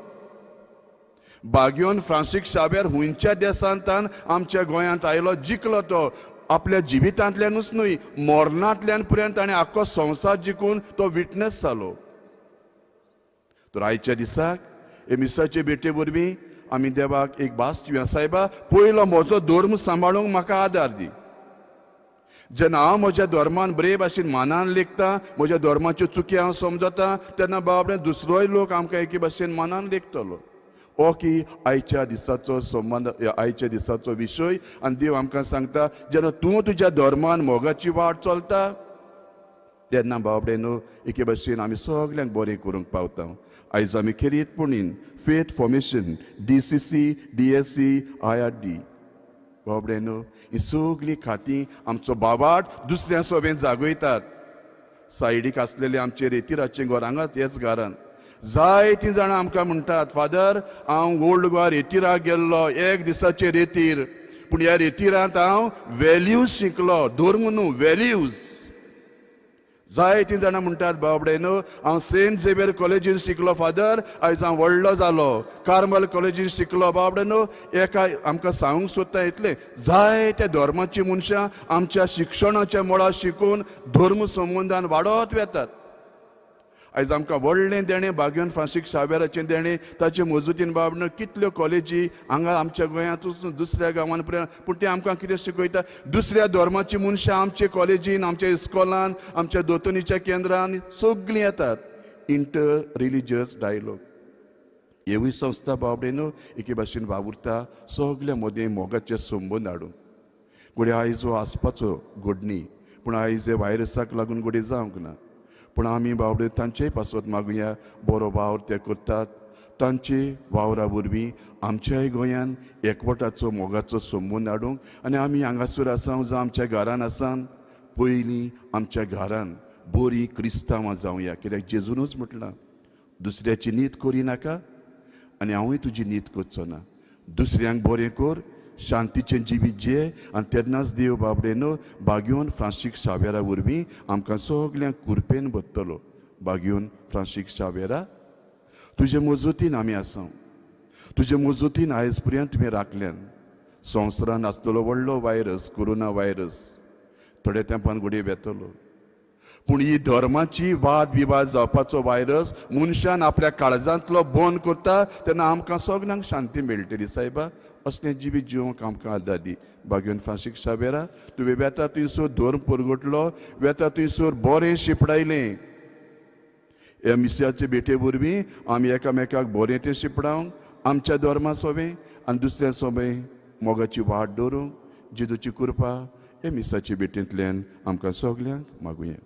बागयोन फ्रांसीस शाबेर हुंयच्या देशांतल्यान आमच्या गोंयांत आयलो, जिखलो तो. आपल्या जिवितांतल्यानूच न्हय, मरणांतल्यान पर्यंत ताणें आख्खो संवसार जिखून तो विटनेस जालो. तर आयच्या दिसाक हे मिसाचे बेटे वरवीं आमी देवाक एक भास दिवया, सायबा पयलो म्हजो धर्म सांबाळूंक म्हाका आदार दी. जेन्ना हांव म्हज्या धर्मान बरे भाशेन मानान लेखता, म्हज्या धर्माच्यो चुकी हांव समजता, तेन्ना बाबडे दुसरोय लोक आमकां एके भाशेन मानान लेखतलो. हो की आयच्या दिसाचो संबंद, आयच्या दिसाचो विशय. आनी देव आमकां सांगता, जेन्ना तूं तुज्या धर्मान मोगाची वाट चलता, तेन्ना बाबडे न्हू एके भाशेन आमी सगल्यांक बरें करूंक पावता. आयज आमी खेरीतपणीन faith formation, DCC, DSC, IRD बाबडे न्हू ही सगलीं खातीं आमचो बाबाट दुसऱ्या सभेन जागयतात. सायडीक आसलेले आमचे रेतीराचें घर हांगाच हेच घरान जायतीं जाणां आमकां म्हणटात, फादर हांव ओल्ड गोवा रेतीराक गेल्लो, एक दिसाचे रेतीर, पूण ह्या रेतीरांत हांव व्हॅल्यूज शिकलो, धर्म न्हू व्हॅल्यूज. जायतीं जाणां म्हणटात, बाबडे न्हू हांव सेंट झेवियर कॉलेजीन शिकलो फादर, आयज हांव व्हडलो जालो, कार्मल कॉलेजीन शिकलो. बाबडे न्हू एका आमकां सांगूंक सोदता इतलें, जायत्या धर्माचीं मनशां आमच्या शिक्षणाच्या मळार शिकून धर्म संबंदान वाडत वेतात. आयज आमकां व्हडलें देणें बागयोन फ्रांसीस शाबेराचें देणें, ताचे मजूतीन बाबडे कितल्यो कॉलेजी हांगा आमच्या गोंयांतूच दुसऱ्या गांवांत पर्यंत. पूण ते आमकां कितें शिकयता, दुसऱ्या धर्माचीं मनशां आमचे कॉलेजीन, आमच्या इस्कॉलान, आमच्या दोतोनीच्या केंद्रान सगळीं येतात. इंटर रिलिजियस डायलॉग हेवूय संस्था बाबडे न्हू एके भाशेन वावुरता सगल्या मदें मोगाचे संबंद हाडून. घोडये आयज हो आसपाचो घडणी, पूण आयज हे व्हायरसाक लागून घोडये जावंक ना. पूण आमी बाबडे तांचेय पासत मागुया, बरो वावर ते करतात, तांचे वावरा वरवीं आमच्याय गोंयान एकवटाचो मोगाचो संबंद हाडूंक. आनी आमी हांगासर आसा जावं आमच्या घरान आसा, पयलीं आमच्या घरान बरीं क्रिस्तांवां जावया. कित्याक जेजूनच म्हटलां, दुसऱ्याची नीत करिनाका आनी हांवूय तुजी नीत करचो ना. दुसऱ्यांक बरें कर, शांतीचें जिवीत जिये. आनी तेन्नाच देव बाबडे न्हू बागयोन फ्रांसीस शाबेरा वरवीं आमकां सगल्यांक कुरपेन बसतलो. बागयोन फ्रांसीस शाबेरा, तुजे मजतीन आमी आसा, तुजे मजतीन आयज पर्यंत तुवें राखल्यान. संवसारान आसतलो व्हडलो व्हायरस, कोरोना व्हायरस, थोड्या तेंपान घोडये येतलो. पूण ही धर्माची वाद विवाद जावपाचो व्हायरस मनशान आपल्या काळजांतलो बंद करता, तेन्ना आमकां सगल्यांक शांती मेळटली. सायबा असलें जिवीत जिवंक आमकां आदार दी. बागयोन फ्रांसीस शाबेरा, तुवें वेता थंयसर धर्म परगटलो, वेता थंयसर बरें शिपडायलें. ह्या मिसाचे बेटे वरवीं आमी एकामेकाक बरें तें शिपडावंक, आमच्या धर्मा सोबें आनी दुसऱ्या सोबें मोगाची वाट दवरूंक जेजूची कृपा हे मिसाचे बेटेंतल्यान आमकां सगल्यांक मागुया.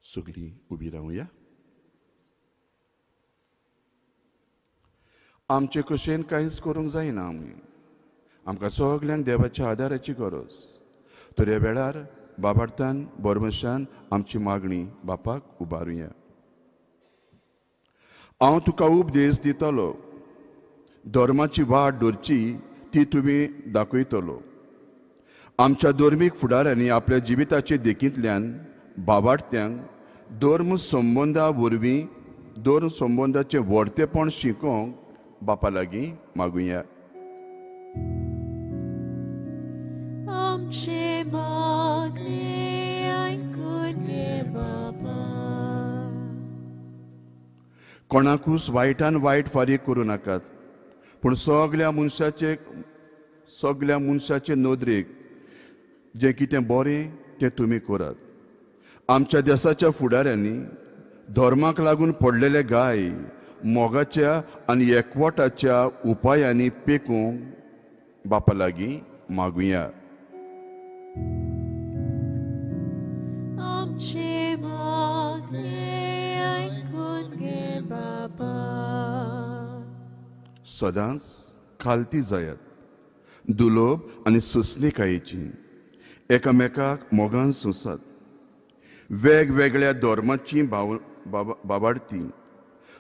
सगळीं उबी रावया. आमचे कशेन कांयच करूंक जायना आमी, आमकां सगल्यांक देवाच्या आदाराची गरज. तर ह्या वेळार बाबार्थान बोरमशान आमची मागणी बापाक उबारुया. हांव तुका उपदेश दितलो, धर्माची वाट धरची ती तुमी दाखयतलो. आमच्या धर्मीक फुडाऱ्यांनी आपल्या जिविताचे देखींतल्यान बाबार्थ्यांक धर्म संबंदा वरवीं धर्म संबंदाचें व्हडतेपण शिकोवंक बापा लागीं मागुया. आमचे मागणे आयकून घे बाबा. कोणाकूच वायटान वायट फारीक करूं नाकात, पूण सगल्या मनशाचे नदरेक जें कितें बरें तें तुमी करात. आमच्या देशाच्या फुडाऱ्यांनी धर्माक लागून पडलेले गाय मोगाच्या आनी एकवटाच्या उपायांनी पेकूंक बापा लागीं मागुया. आमचे मागणे ऐकून घे बाबा. सदांच खालती जायात, दुलोभ आनी सुसणेकायेची एकामेकाक मोगान सोंसात. वेगवेगळ्या धर्माची बाबाडती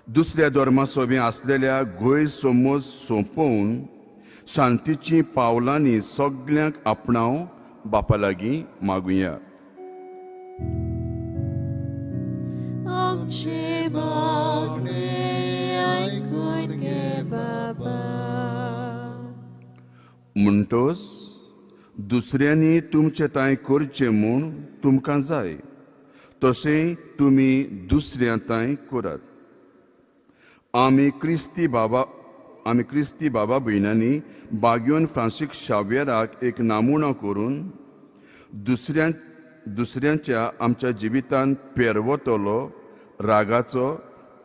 दुसऱ्या धर्मा सोबी असलेल्या गैरसमज सोंपोवन शांतीची पावलांनी सगळ्यांक आपणाव बापा लागीं मागुया. आमचे मागणे ऐकून घे बाबा. म्हणटोच दुसऱ्यांनी तुमचे तांय करचें म्हूण तुमकां जाय, तशें तुमी दुसऱ्या तांय करात. आमी क्रिस्ती बाबा भयणांनी बागयोन फ्रांसीस शावेराक एक नामुणो करून दुसऱ्यांच्या आमच्या जिवितांत पेरवतलो रागाचो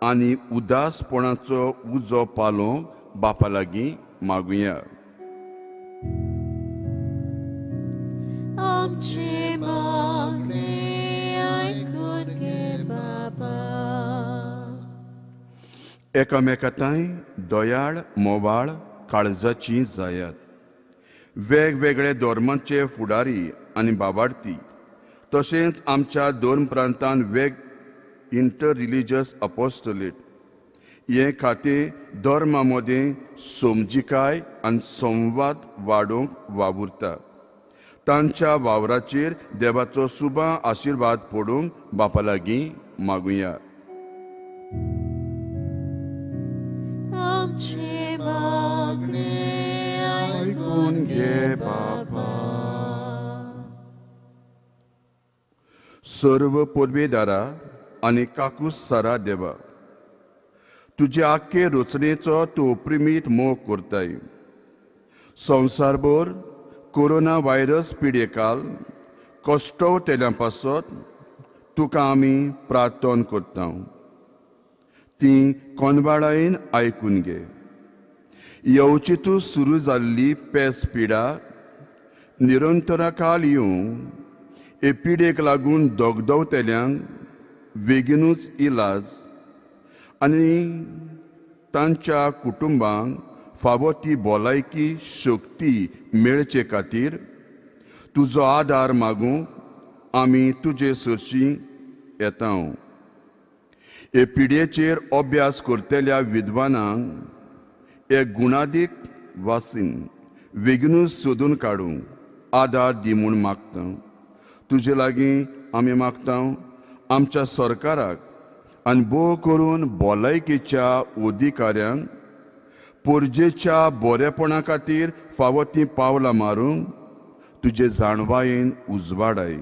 आनी उदासपणाचो उजो पालोवंक बापा लागीं मागुया. आमचे मागणे ऐकून घे बाबा. एकामेकांताय दयाळ मोवाळ काळजाची जायात. वेगवेगळे धर्मांचे फुडारी आनी बाबाडती तशेंच आमच्या दोन प्रांतांत इंटर रिलिजियस अपोस्टोलेट हे खातीर धर्मा मदें समजिकाय आनी संवाद वाडोवंक वावुरता. तांच्या वावराचेर देवाचो सुबा आशिर्वाद पडूंक बापा लागीं मागुया. आमचे मागणे ऐकून घे बाबा. सर्व पोरबेदारा आनी काकूसारा देवा, तुजे आख्खे रचनेचो तूं अप्रिमीत मोग करताय. संवसारभर कोरोना व्हायरस पिडेकाल कश्टवतेल्या पासत तुका आमी प्रार्थना करता. ती कोनबाळायेन आयकून घे. येवचितू सुरू जाल्ली पेस पिडा निरंतराकाल येवं हे पिडेक लागून दोगदवतेल्यांक बेगीनूच इलाज आनी तांच्या कुटुंबांक फावो ती भलायकी शक्ती मेळचे खातीर तुजो आदार मागूंक आमी तुजे सरशी येता. हे पिडेचेर अभ्यास करतेल्या विद्वानांक एक गुणादीक वासीन बेगीनूच सोदून काडूंक आदार दी म्हूण मागता. तुजे लागीं आमी मागता आमच्या सरकाराक आनी भोव करून भलायकेच्या अधिकाऱ्यांक पोरजेच्या बरेपणा खातीर फावो ती पावलां मारूंक तुजे जाणवायेन उजवाडाय.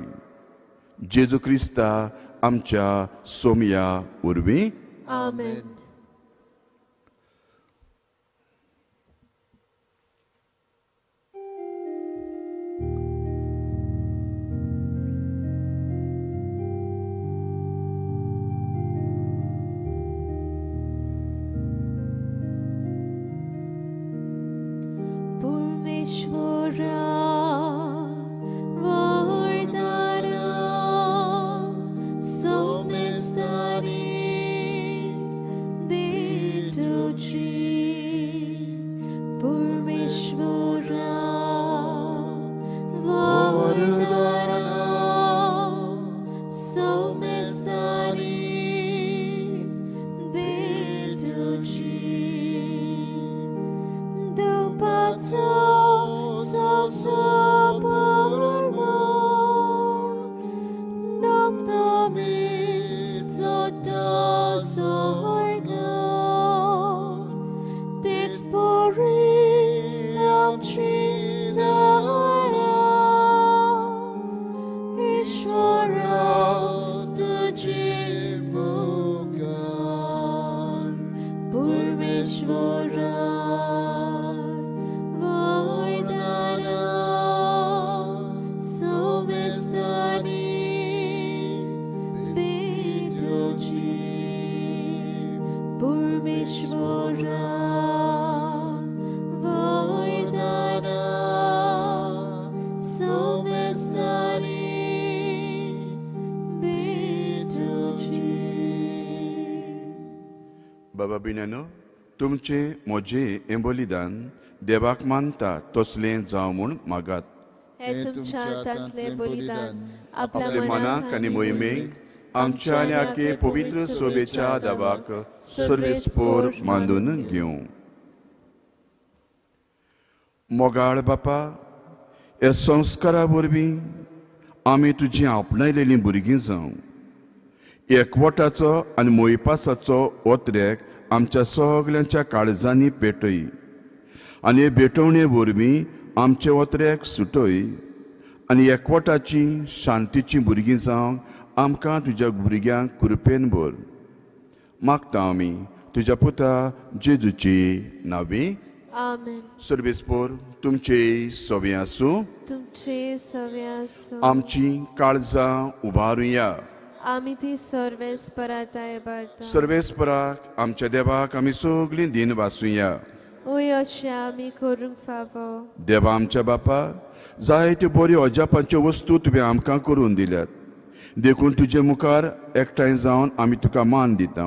जेजू क्रिस्ता आमच्या सोमया उर्वी. आमेन. परमेश्वरा वरदारा सोमेस्तारी बेटुची. परमेश्वरा वरदारा सोमेस्तारी बेटुची. Dupato so por mor, dom domi todo sorgo, dit pori am chinara, Ishvara tujimukan, Purmeshvara. Purmeshvara Vardhana Somestari बाबा बिनानो तुमचे मोजे हें बलिदान देवाक मानता तसलें जावं म्हूण मागात. हे तुमच्या हातांतलें बलिदान आपल्या आपल्या मनाक आनी मोहिमेक आमच्या आनी आखे पवित्र सोबेच्या दाबाक सर्वेस्पोर मांडून घेवं. मोगाळ बापा, ह्या संस्कारा वरवीं आमी तुजीं आपणायलेलीं भुरगीं जावं. एकवटाचो आनी मोहिपासाचो ओत्र्याक आमच्या सगल्यांच्या काळजांनी पेटय आनी हे भेटवणे वरवीं आमचे ओत्र्याक सुटय आनी एकवटाची शांतीची भुरगीं जावंक आमकां तुज्या भुरग्यांक कृपेन भर. मागता आमी तुज्या पुता जेजूची नांवी. आमेन. सर्वेस्पोर तुमचे सोबे आसूं. तुमचे सवे आसूं. आमची काळजां उबारुया. आमी ती सर्वेस्पराताय बाळगता. सर्वेस्पराक आमच्या देवाक आमी सगळीं दिन वाचुया. उय अशें आमी करूंक फावो. देवा आमच्या बापा, जायत्यो बऱ्यो अजापांच्यो वस्तू तुवें आमकां करून दिल्यात. देखून तुजे मुखार एकठांय जावन आमी तुका मान दिता.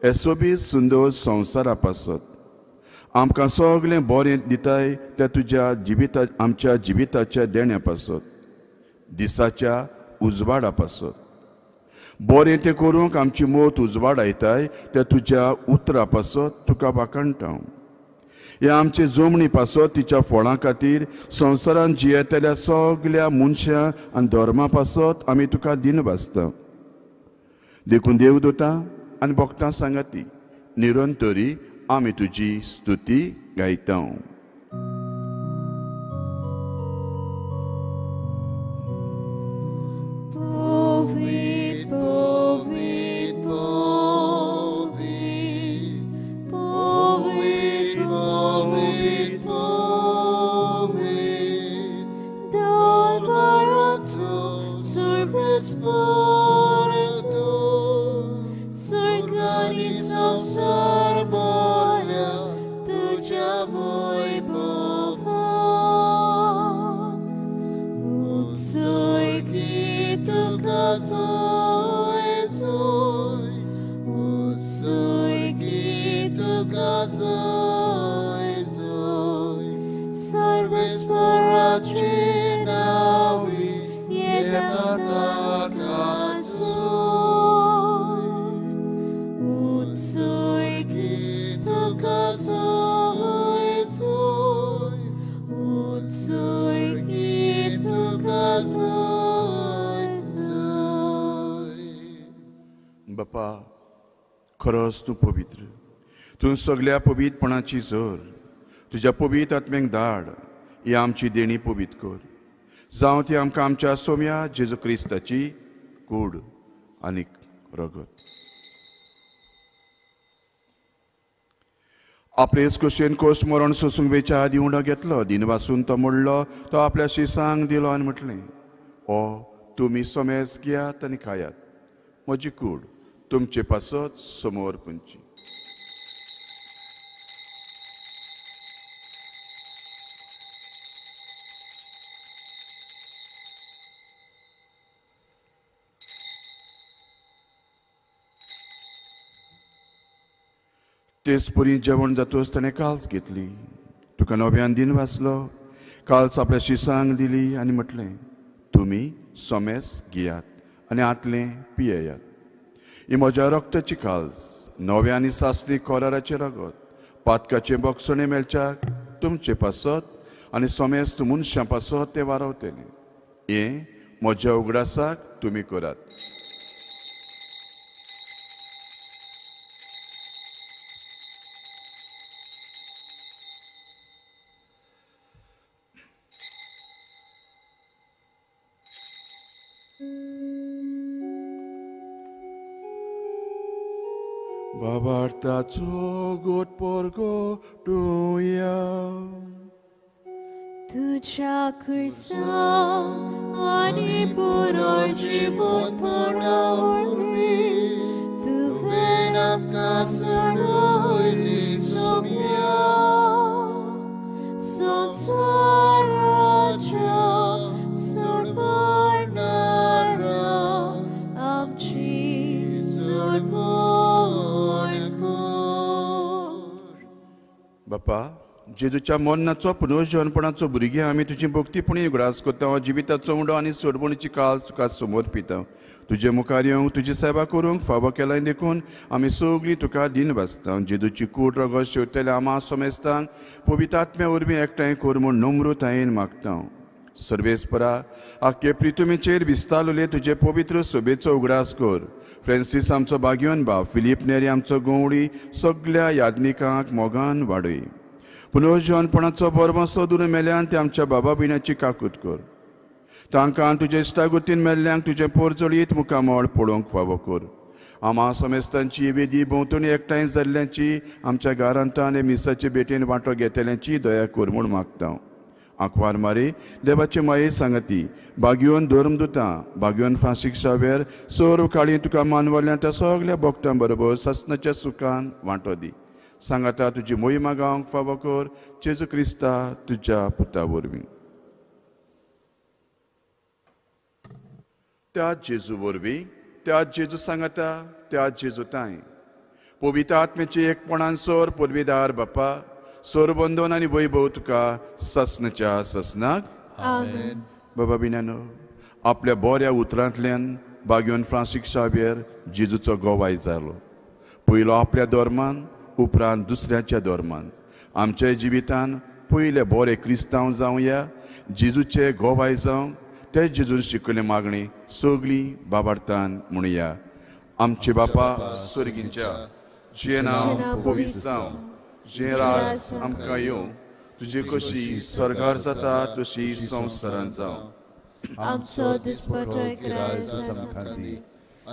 हे सोबीत सुंदर संवसारा पासत आमकां सगळें बरें दिताय त्या तुज्या आमच्या जिविताच्या देण्या पासत दिसाच्या उजवाडा पासत. बरें तें करूंक आमची मोत उजवाडायताय त्या तुज्या उतरा पासत तुका वाकणटा. हे आमचे जमणी पासत तिच्या फळां खातीर संवसारांत जियेतल्या सगळ्या मनशां आनी धर्मा पासत आमी तुका दिन वाचता. देखून देवदूतां आनी भक्तां सांगाती निरंतरी आमी तुजी स्तुती गायता. Povit, povit, povit, povit, povit, povit, Darbarato, Survesparato, Surgani samsar bolia, Tuja moi bova, Utsoi tu casoi zoi, utsoi tu casoi zoi, sarves paracinavi, yedata casoi, utsoi tu casoi zoi, utsoi tu casoi. बापा, खरोच तूं पवित्र. तूं सगळ्या पवित्रपणाची जोर तुज्या पवित्र आत्म्याक धाड. ही आमची देणी पवित्र कर. जावं ती आमकां आमच्या सोम्या जेजू क्रिस्ताची कूड आनी रगत. आपले कुशेन कोस मरण सोसूंक वेच्या आदी उंडो घेतलो. दिन वाचून तो मोडलो. तो आपल्या शिसांक दिलो आनी म्हटलें, ओ तुमी सोमेस घेयात आनी खायात. म्हजी कूड तुमचे पासत समोर पंची. तेच पुरी जेवण जातोच ताणें काल्स घेतली. तुका नव्यान दिन वाचलो. काल्स आपल्या शिसांक दिली आनी म्हटलें, तुमी सोमेस घेयात आनी आतलें पियेयात. ही म्हज्या रक्ताची काल्स, नव्या आनी सासरी कोराराचें रगत, पातकाचे बोगसणे मेळच्याक तुमचे पासत आनी सोमेस्त मनशां पासत तें वारवतलें. हें म्हज्या उगडासाक तुमी करात. Babartaco god porgo tuya. Tuja kursa ani puror jivon panaurvi, tu venam kasuroi somya, sansaraja survarnara amchi survor. बापा जेजूच्या मरणाचो पुनर्जन्मपणाचो भुरगे आमी तुजी भक्तीपणी उगडास करता जिविताचो उंडो आनी सोडवणीची काळ तुका समर्पिता तुजे मुखार येवंक तुजी सेवा करूंक फावो केलाय देखून आमी सगळीं तुका दिन बसता जेजूची कूड रगत शेवटले आमा सोमेस्तांक पवित्र आत्म्या वरवीं एकठांय कर म्हूण नम्रतायेन मागता सर्वेस्परा आख्खे प्रितुमेचेर विस्तारलेले तुजे पवित्र सोबेचो उगडास कर फ्रांसीस आमचो बागयोन बाब फिलीप नेरी आमचो गवळी सगळ्या याज्ञिकांक मोगान वाडय पुनर्जन्मपणाचो बरो सोदून मेल्यान ते आमच्या बाबा भयणाची काकूट कर तांकां तुजे इश्टागतीन मेल्ल्यांक तुजे पोरजळीत मुखामळ पळोवंक फावो कर आमा समेस्तांची वेदी भोंवतणी एकठांय जाल्ल्यांची आमच्या गारांतां आनी मिसाचे भेटेन वांटो घेतल्यांची दया कर म्हूण मागता आंकवार मारी देवाचे माये सांगती बागयोन धर्मदुतां बागयोन फ्रांसीस शावेर सोर काळी तुका मानवल्ल्या त्या सगळ्या भक्तां बरोबर ससनाच्या सुखान वांटो दी सांगाता तुजी मोहिमा गावंक फावो कर जेजू क्रिस्ता तुज्या पुता वरवीं त्या जेजू वरवीं त्या जेजू सांगाता त्या जेजू ताय पवित्र आत्म्याचे एकपणान सोर पदवीदार बापा सोरबंदोन आनी वैभव तुका ससनाच्या ससनाक आमेन. बाबा बिनानो आपल्या बऱ्या उतरांतल्यान बागयोन फ्रांसीस शावेर जेजूचो गोवाय जालो पयलो आपल्या धर्मान उपरांत दुसऱ्याच्या धर्मान आमच्या जिवितान पयले बरे क्रिस्तांव जावया जेजूचे गोवाय जावं ते जेजून शिकयले मागणी सगळीं बाबार्थान म्हणुया आमचे बापा स्वर्गींच्या जे नांव पवित्र जावं जे राज आमकां येवं तुजी कशी स्वर्गार जाता तशी संवसारांत जावं आमचो दिसपट्टो गिराय आमकां दी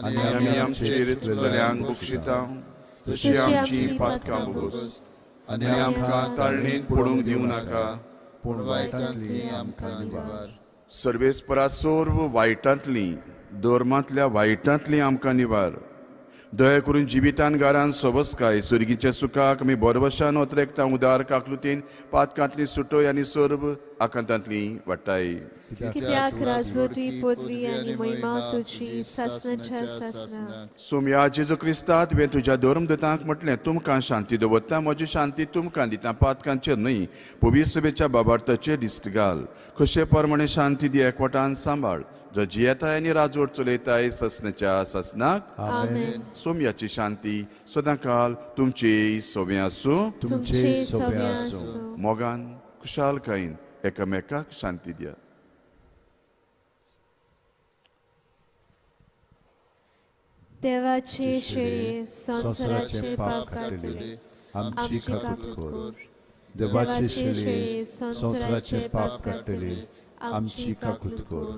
आनी आमी आमचेर चुकल्यांक बक्षिता तशी आमची पातकां बोगोस आनी आमकां ताळणेक पडूंक दिवं नाका पूण वायटांतली आमकां निवार सर्वेस्परा सोर्व वायटांतली धर्मांतल्या वायटांतली आमकां निवार दया करून जिवितान गारान सोबस्काय सुर्गीच्या सुखाक आमी बरवशान ओतरेकता उदार काकलुतीन पातकांतली सुटोय आनी सोर्व आकांतांतली वाटाय कित्याक राजवटी पदवी आनी महिमा तुजी ससनाच्या ससना सोम्या जेजू क्रिस्ता तुवें तुज्या धर्मदूतांक म्हटलें तुमकां शांती दवरता म्हजी शांती तुमकां दिता पातकांचेर न्हय पवित्र सभेच्या बाबार्थाचेर दिश्ट घाल कशे प्रमाणे शांती दी एकवटान सांबाळ जो जियेताय आनी राजवट चलयताय ससनाच्या ससनाक आमेन. सोम्याची शांती सदांकाल तुमचे सोबे आसूं तुमचे सोबे आसूं. मोगान खुशालकायेन एकामेकाक शांती दिया देवाचे शेळे संसाराचे पाप काढले आमची काकूट कर देवाचे शेळे संसाराचे पाप काडटले आमची काकूट कर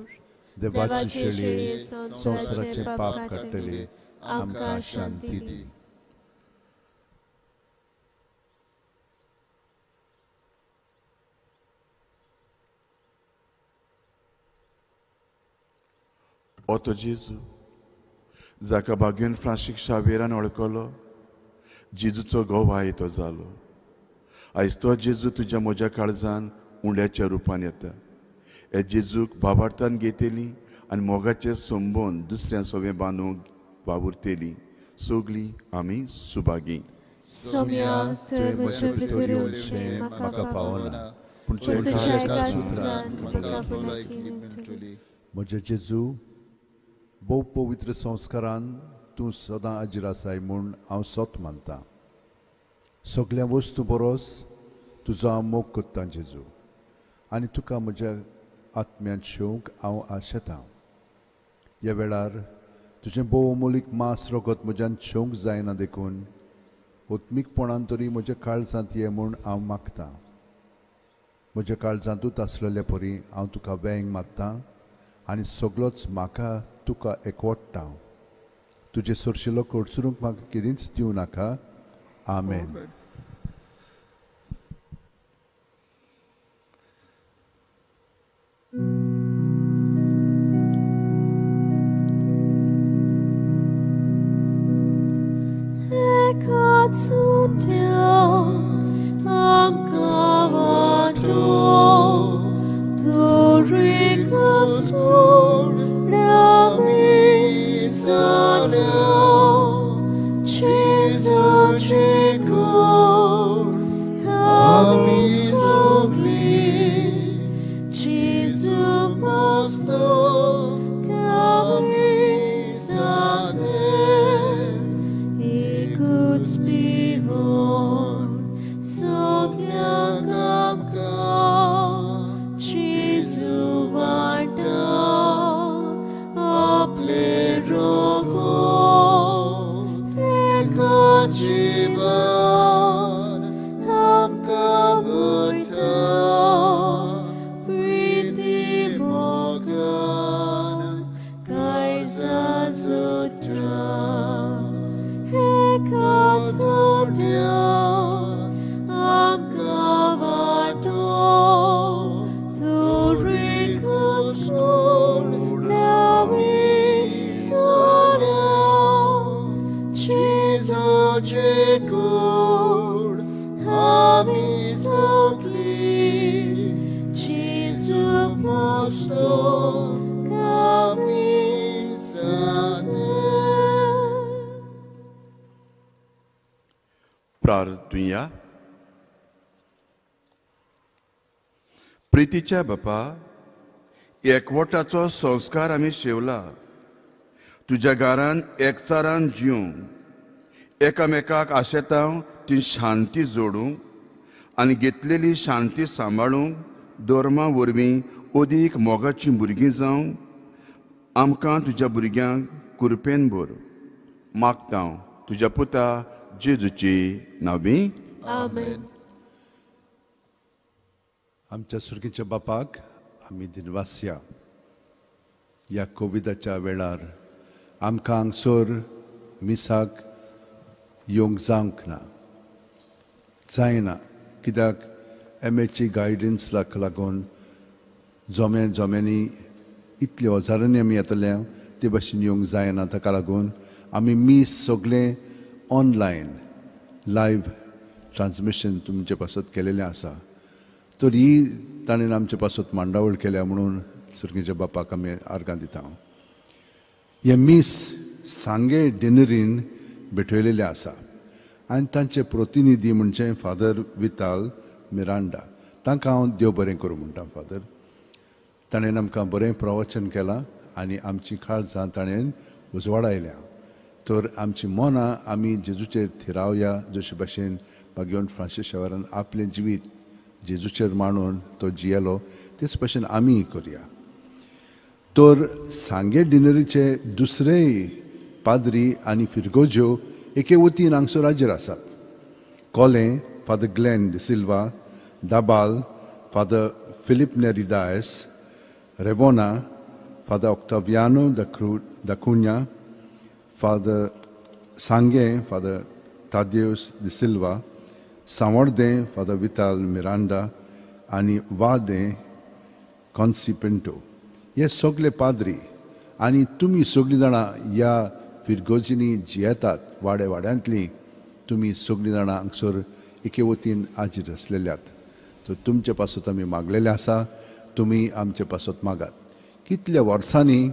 देवाचे शेळे संसाराचे पाप काडटले आमकां शांती दी ओतो जेजू जाका बागयोन फ्रांसीस शावेरान वळखलो जेजूचो गोवाय तो जालो आयज तो जेजू तुज्या म्हज्या काळजान उंड्याच्या रुपान येता हे जेजूक बाबार्थान घेतली आनी मोगाचे संबोवन दुसऱ्या सोबे बांदूंक वावुरतेली सगळीं आमी सुभागी सोम्या तुवें म्हजे भितर येवचें म्हाका पावना पूण तुज्या एका सुत्रान सुत्रान म्हाका भलायकी भलायकी मेळटली म्हजे जेजू भोव पवित्र संस्कारान तूं सदां हाजीर आसाय म्हूण हांव सोत मानतां सगळ्या वस्तू बरोस तुजो हांव मोग करतां जेजू आनी तुका म्हज्या आत्म्यांत शेवंक हांव आशेतां ह्या वेळार तुजें भोव अमोलीक मास रगत म्हज्यान शेवंक जायना देखून ओत्मीकपणान तरी म्हज्या काळजांत ये म्हूण हांव मागतां म्हज्या काळजांतूच आसलेल्या परी हांव तुका वेंग मागतां आनी सगळोच म्हाका तुका एकवट्टा तुजे सुरशिलो कडचुरूंक म्हाका कितेंच दिवं नाका आमेन Jesus, एकूण आमी सगळी जेजूक मोस्तो आमी प्रार्थुया. प्रितीच्या बापा, एकवटाचो संस्कार आमी शेवला. तुज्या घरान एकचारान जिवंक, एकामेकाक आशेतां ती शांती जोडूंक आनी घेतलेली शांती सांबाळूंक धर्मा वरवीं अदीक मोगाचीं भुरगीं जावंक आमकां तुज्या भुरग्यांक कृपेन भर. मागता तुज्या पुता जेजूची नांवी. आमेन. आमच्या सुर्गीच्या बापाक आमी दिनवासिया. ह्या कोविडाच्या वेळार आमकां हांगसर मिसाक येवंक जावंक ना, जायना. कित्याक MHची गायडन्साक लागून जोम्यांनी इतले हजारांनी आमी येतले ते भाशेन येवंक जायना. ताका लागून आमी मीस सगळें ऑनलायन लायव्ह ट्रान्समिशन तुमचे पासत केलेलें आसा. तर ही ताणें आमचे पासत मांडावळ केल्या म्हणून सुर्गीच्या बापाक आमी आर्गां दिता. हे मीस सांगे डिनरीन भेटयलेले आसा आनी तांचे प्रतिनिधी म्हणजे फादर विताल मिरांडा. तांकां हांव देव बरें करूं म्हणटा. फादर ताणें आमकां बरें प्रवचन केलां आनी आमची काळजां ताणें उजवाडायल्या. तर आमची मनां आमी जेजूचेर थिरावया. जशे भाशेन भाग्यवन फ्रांसीस शेवारान आपलें जिवीत जेजूचेर मांडून तो जियेलो, तेच भाशेन आमी करया. तर सांगे डिनरीचे दुसरेय पाद्री आनी फिरगोज्यो एके वतीन हांगसर हाजीर आसात. कोलें फादर ग्लेन डी सिल्वा, दाबाल फादर फिलिप नेरी दायस, रेवोना फादर ऑक्टावियानो दा कुन्या, फादर सांगे फादर तादेउस डी सिल्वा, सांवड्डें फादर विताल मिरांडा आनी वादें कॉन्सी पिंटो. हे सगळे पाद्री आनी तुमी सगळीं जाणां ह्या फिरगोजींनी जियेतात वाड्यांतलीं. तुमी सगळीं जाणां हांगसर एके वतीन हाजीर आसलेल्यात. तर तुमचे पासत आमी मागलेले आसा. तुमी आमचे पासत मागात. कितल्या वर्सांनी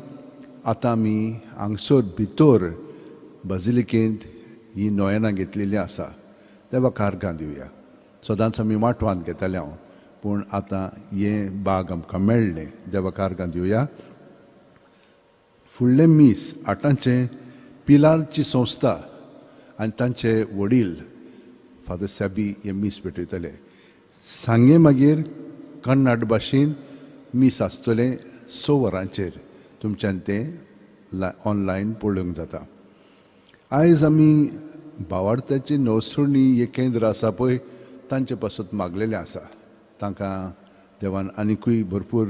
आतां आमी हांगसर भितर बजिलिकेंत ही नोयनां घेतलेलीं आसा. देवाक आर्गां दिवया. सदांच आमी माटवांत घेताले हांव, पूण आतां हें बाग आमकां मेळ्ळें. देवाक आर्गां दिवया. फुडले मीस 8 पिलारची संस्था आनी तांचे वडील फादर सॅबी हे मीस भेटयतले. सांगे मागीर कन्नड भाशेन मीस आसतलें 6 वरांचेर. तुमच्यान तें ऑनलायन पळोवंक जाता. आयज आमी भावार्थाची नवसुर्णी हे केंद्र आसा पळय तांचे पासत मागलेलें आसा. तांकां देवान आनिकूय भरपूर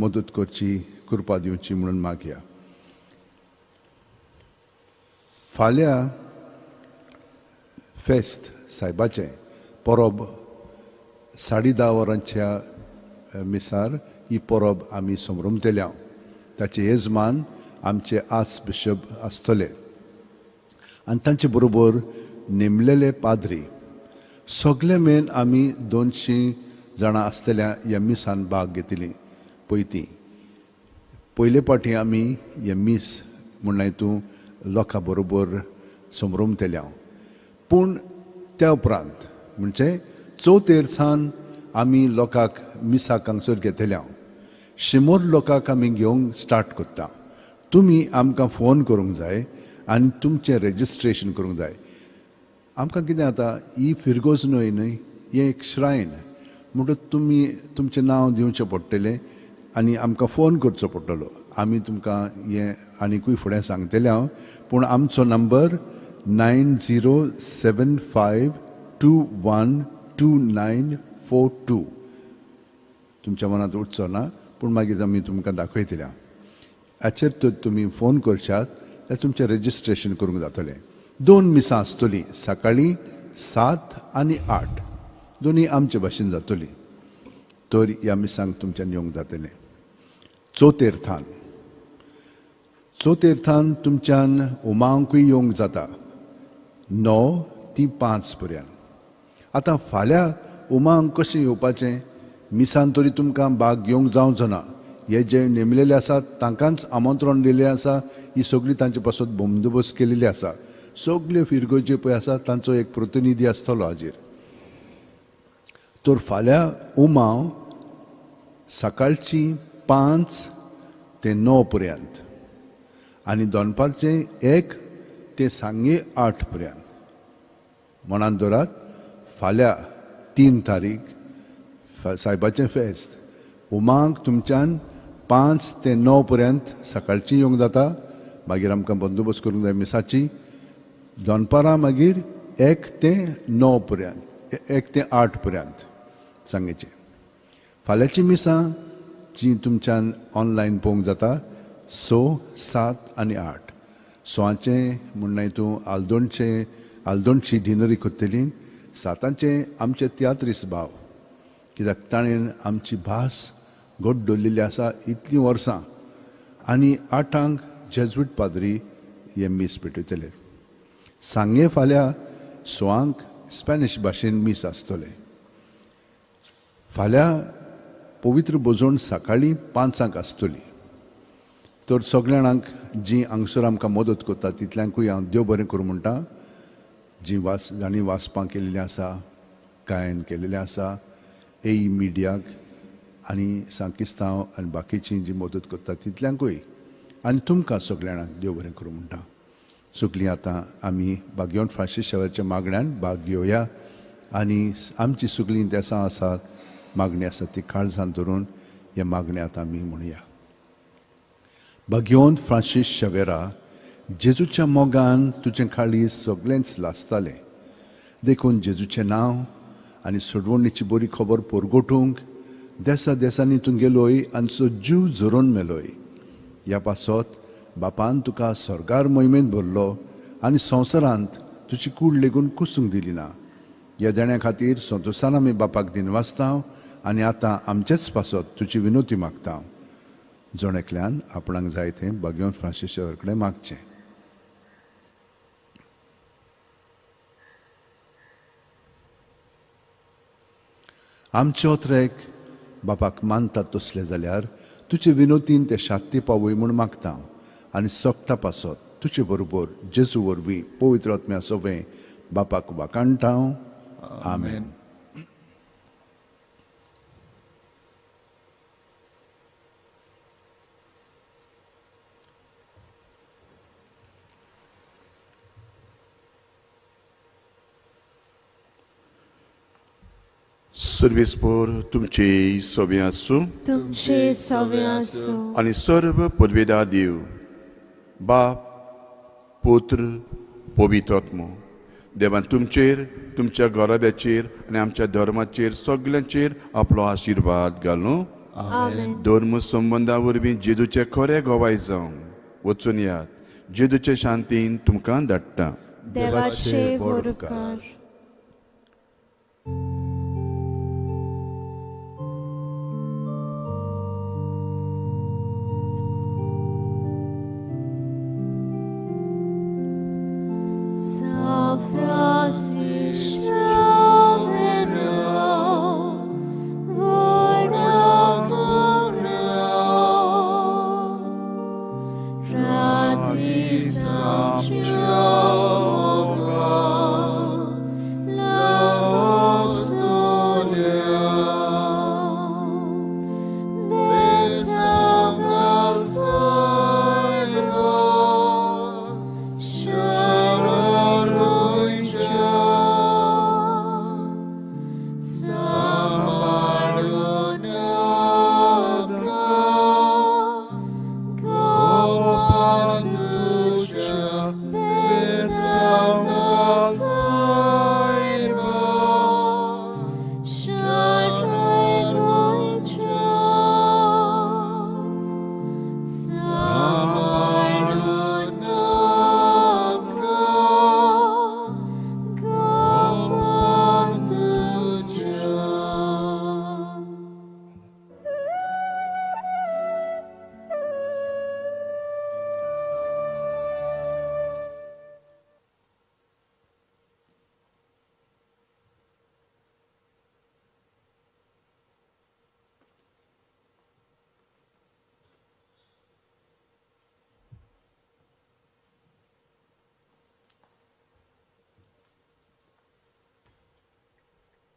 मदत करची, कृपा दिवची म्हणून मागया. फाल्यां फेस्त सायबाचें परब 10:30 वरांच्या मिसार ही परब आमी समरुमतल्या. ताचे येजमान आमचे आर्च बिशप आसतले आनी तांचे बरोबर नेमलेले पाद्री. सगळे मेन आमी 200 जाणां आसतल्या ह्या मिसान भाग घेतली. पयले फावटी आमी हे मीस म्हणून हितून लोकां बरोबर समरुमतल्या. पूण त्या उपरांत म्हणजे चवथेरसान आमी लोकांक मिसाक हांगसर घेतल्या. 100 लोकांक आमी घेवंक स्टार्ट करता. तुमी आमकां फोन करूंक जाय आनी तुमचें रेजिस्ट्रेशन करूंक जाय. आमकां कितें जाता, ही फिरगोज न्हय न्हय, हें एक श्रायन म्हणटच तुमी तुमचें नांव दिवचें पडटलें आनी आमकां फोन करचो पडटलो. आमी तुमकां हें आनिकूय फुडें सांगतले हांव. पूण आमचो नंबर 9075212942. तुमच्या मनांत उठचो ना, पूण मागीर आमी तुमकां दाखयतल्या. हाचेर तर तुमी फोन करशात जाल्यार तुमचें रेजिस्ट्रेशन करूंक जातलें. 2 मिसां आसतलीं, सकाळीं 7 आनी 8. दोनी आमचे भाशेन जातलीं. तर ह्या मिसांक तुमच्यान येवंक जातलें. चवथेरथान तुमच्यान उमावंकूय येवंक जाता. 9 ती 5 पर्यंत. आतां फाल्यां उमांक कशें येवपाचें मिसान तरी तुमकां भाग घेवंक जावचो ना. हे जे नेमलेले आसात तांकांच आमंत्रण दिलें आसा. ही सगळी तांचे पासून बंदोबस्त केलेली आसा. सगल्यो फिरगो पळय आसा तांचो एक प्रतिनिधी आसतलो हाजेर. तर फाल्यां उमाव सकाळची 5 ते 9 पर्यंत आनी दनपारचे 1 ते सांगे 8 पर्यंत. मनान दवरात, फाल्यां 3 तारीख सायबाचें फेस्त. उमांक तुमच्यान 5 ते 9 पर्यंत सकाळची येवंक जाता. मागीर आमकां बंदोबस्त करूंक जाय मिसाची. दनपारां मागीर 1 ते 9 पर्यंत, 1 ते 8 पर्यंत सांगेचे. फाल्यांची मिसां जी तुमच्यान ऑनलायन पळोवंक जाता 6, 7 आनी 8. 6चें म्हणना हितूं आलदोणची डिनरी करतली. 7चें आमचे तियात्रीस भाव, कित्याक ताणें आमची भास घट दवरलेली आसा इतलीं वर्सां. आनी 8 जेजुईट पाद्री हे मीस पेटयतले. सांगे फाल्यां 6 स्पॅनिश भाशेन मीस आसतले. फाल्यां पवित्र बोजोण सकाळीं 5 आसतली. तर सगळ्या जाणांक जी हांगसर आमकां मदत करता तितल्यांकूय हांव देव बरें करूं म्हणटा. जी जाणीं वाचपां केलेलीं आसा, गायन केलेलें आसा, एई मिडियाक आनी सांकिस्तांव आनी बाकीचीं जी मदत करता तितल्यांकूय आनी तुमकां सगळ्या जाणांक देव बरें करूं म्हणटा. सगळीं आतां आमी भाग्यवन फ्रांसीस शेवेराच्या मागण्यान भाग घेवया आनी आमची सगळीं देसां आसात, मागणी आसा ती काळजांत धरून हे मागणे आतां आमी म्हणुया. भाग्यवन फ्रांसीस शेवेरा, जेजूच्या मोगान तुजें काळीज सगळेंच लासतालें. देखून जेजूचें नांव आनी सोडवणीची बरी खबर परगटूंक देसा देसांनी तूं गेलोय आनी सो जीव झरोवन मेलोय. ह्या पासत बापान तुका स्वर्गार मोहिमेंत भरलो आनी संवसारांत तुजी कूड लेगून कुसूंक दिली ना. ह्या देण्या खातीर संतोशान आमी बापाक दिनवासता आनी आतां आमचेच पासत तुजी विनोती मागता. जण एकल्यान आपणाक जाय तें भाग्यवन फ्रांसीस शेवेर कडेन मागचें. आमचे ओत्रेक बापाक मानतात तसले जाल्यार तुजे विनोतीन ते शांती पावय म्हूण मागता आनी सोगटा पासत तुजे बरोबर जेजू वरवीं पवित्र आत्म्या सोवें बापाक वाकाणटा. आमेन. सर्वेस्पोर तुमचे सोबे आसूं तुमचे सवे आसूं आनी सर्व पदवेदार देव बाप, पुत्र, पवित्र आत्मो देवान तुमचेर, तुमच्या घराब्याचेर आनी आमच्या धर्माचेर सगल्यांचेर आपलो आशिर्वाद घालूं. आमेन. धर्म संबंदा वरवीं जेजूचे खरे गोवाय जावं वचून यात. जेजूचे शांतीन तुमकां धाडटा. देवाचे बरोबर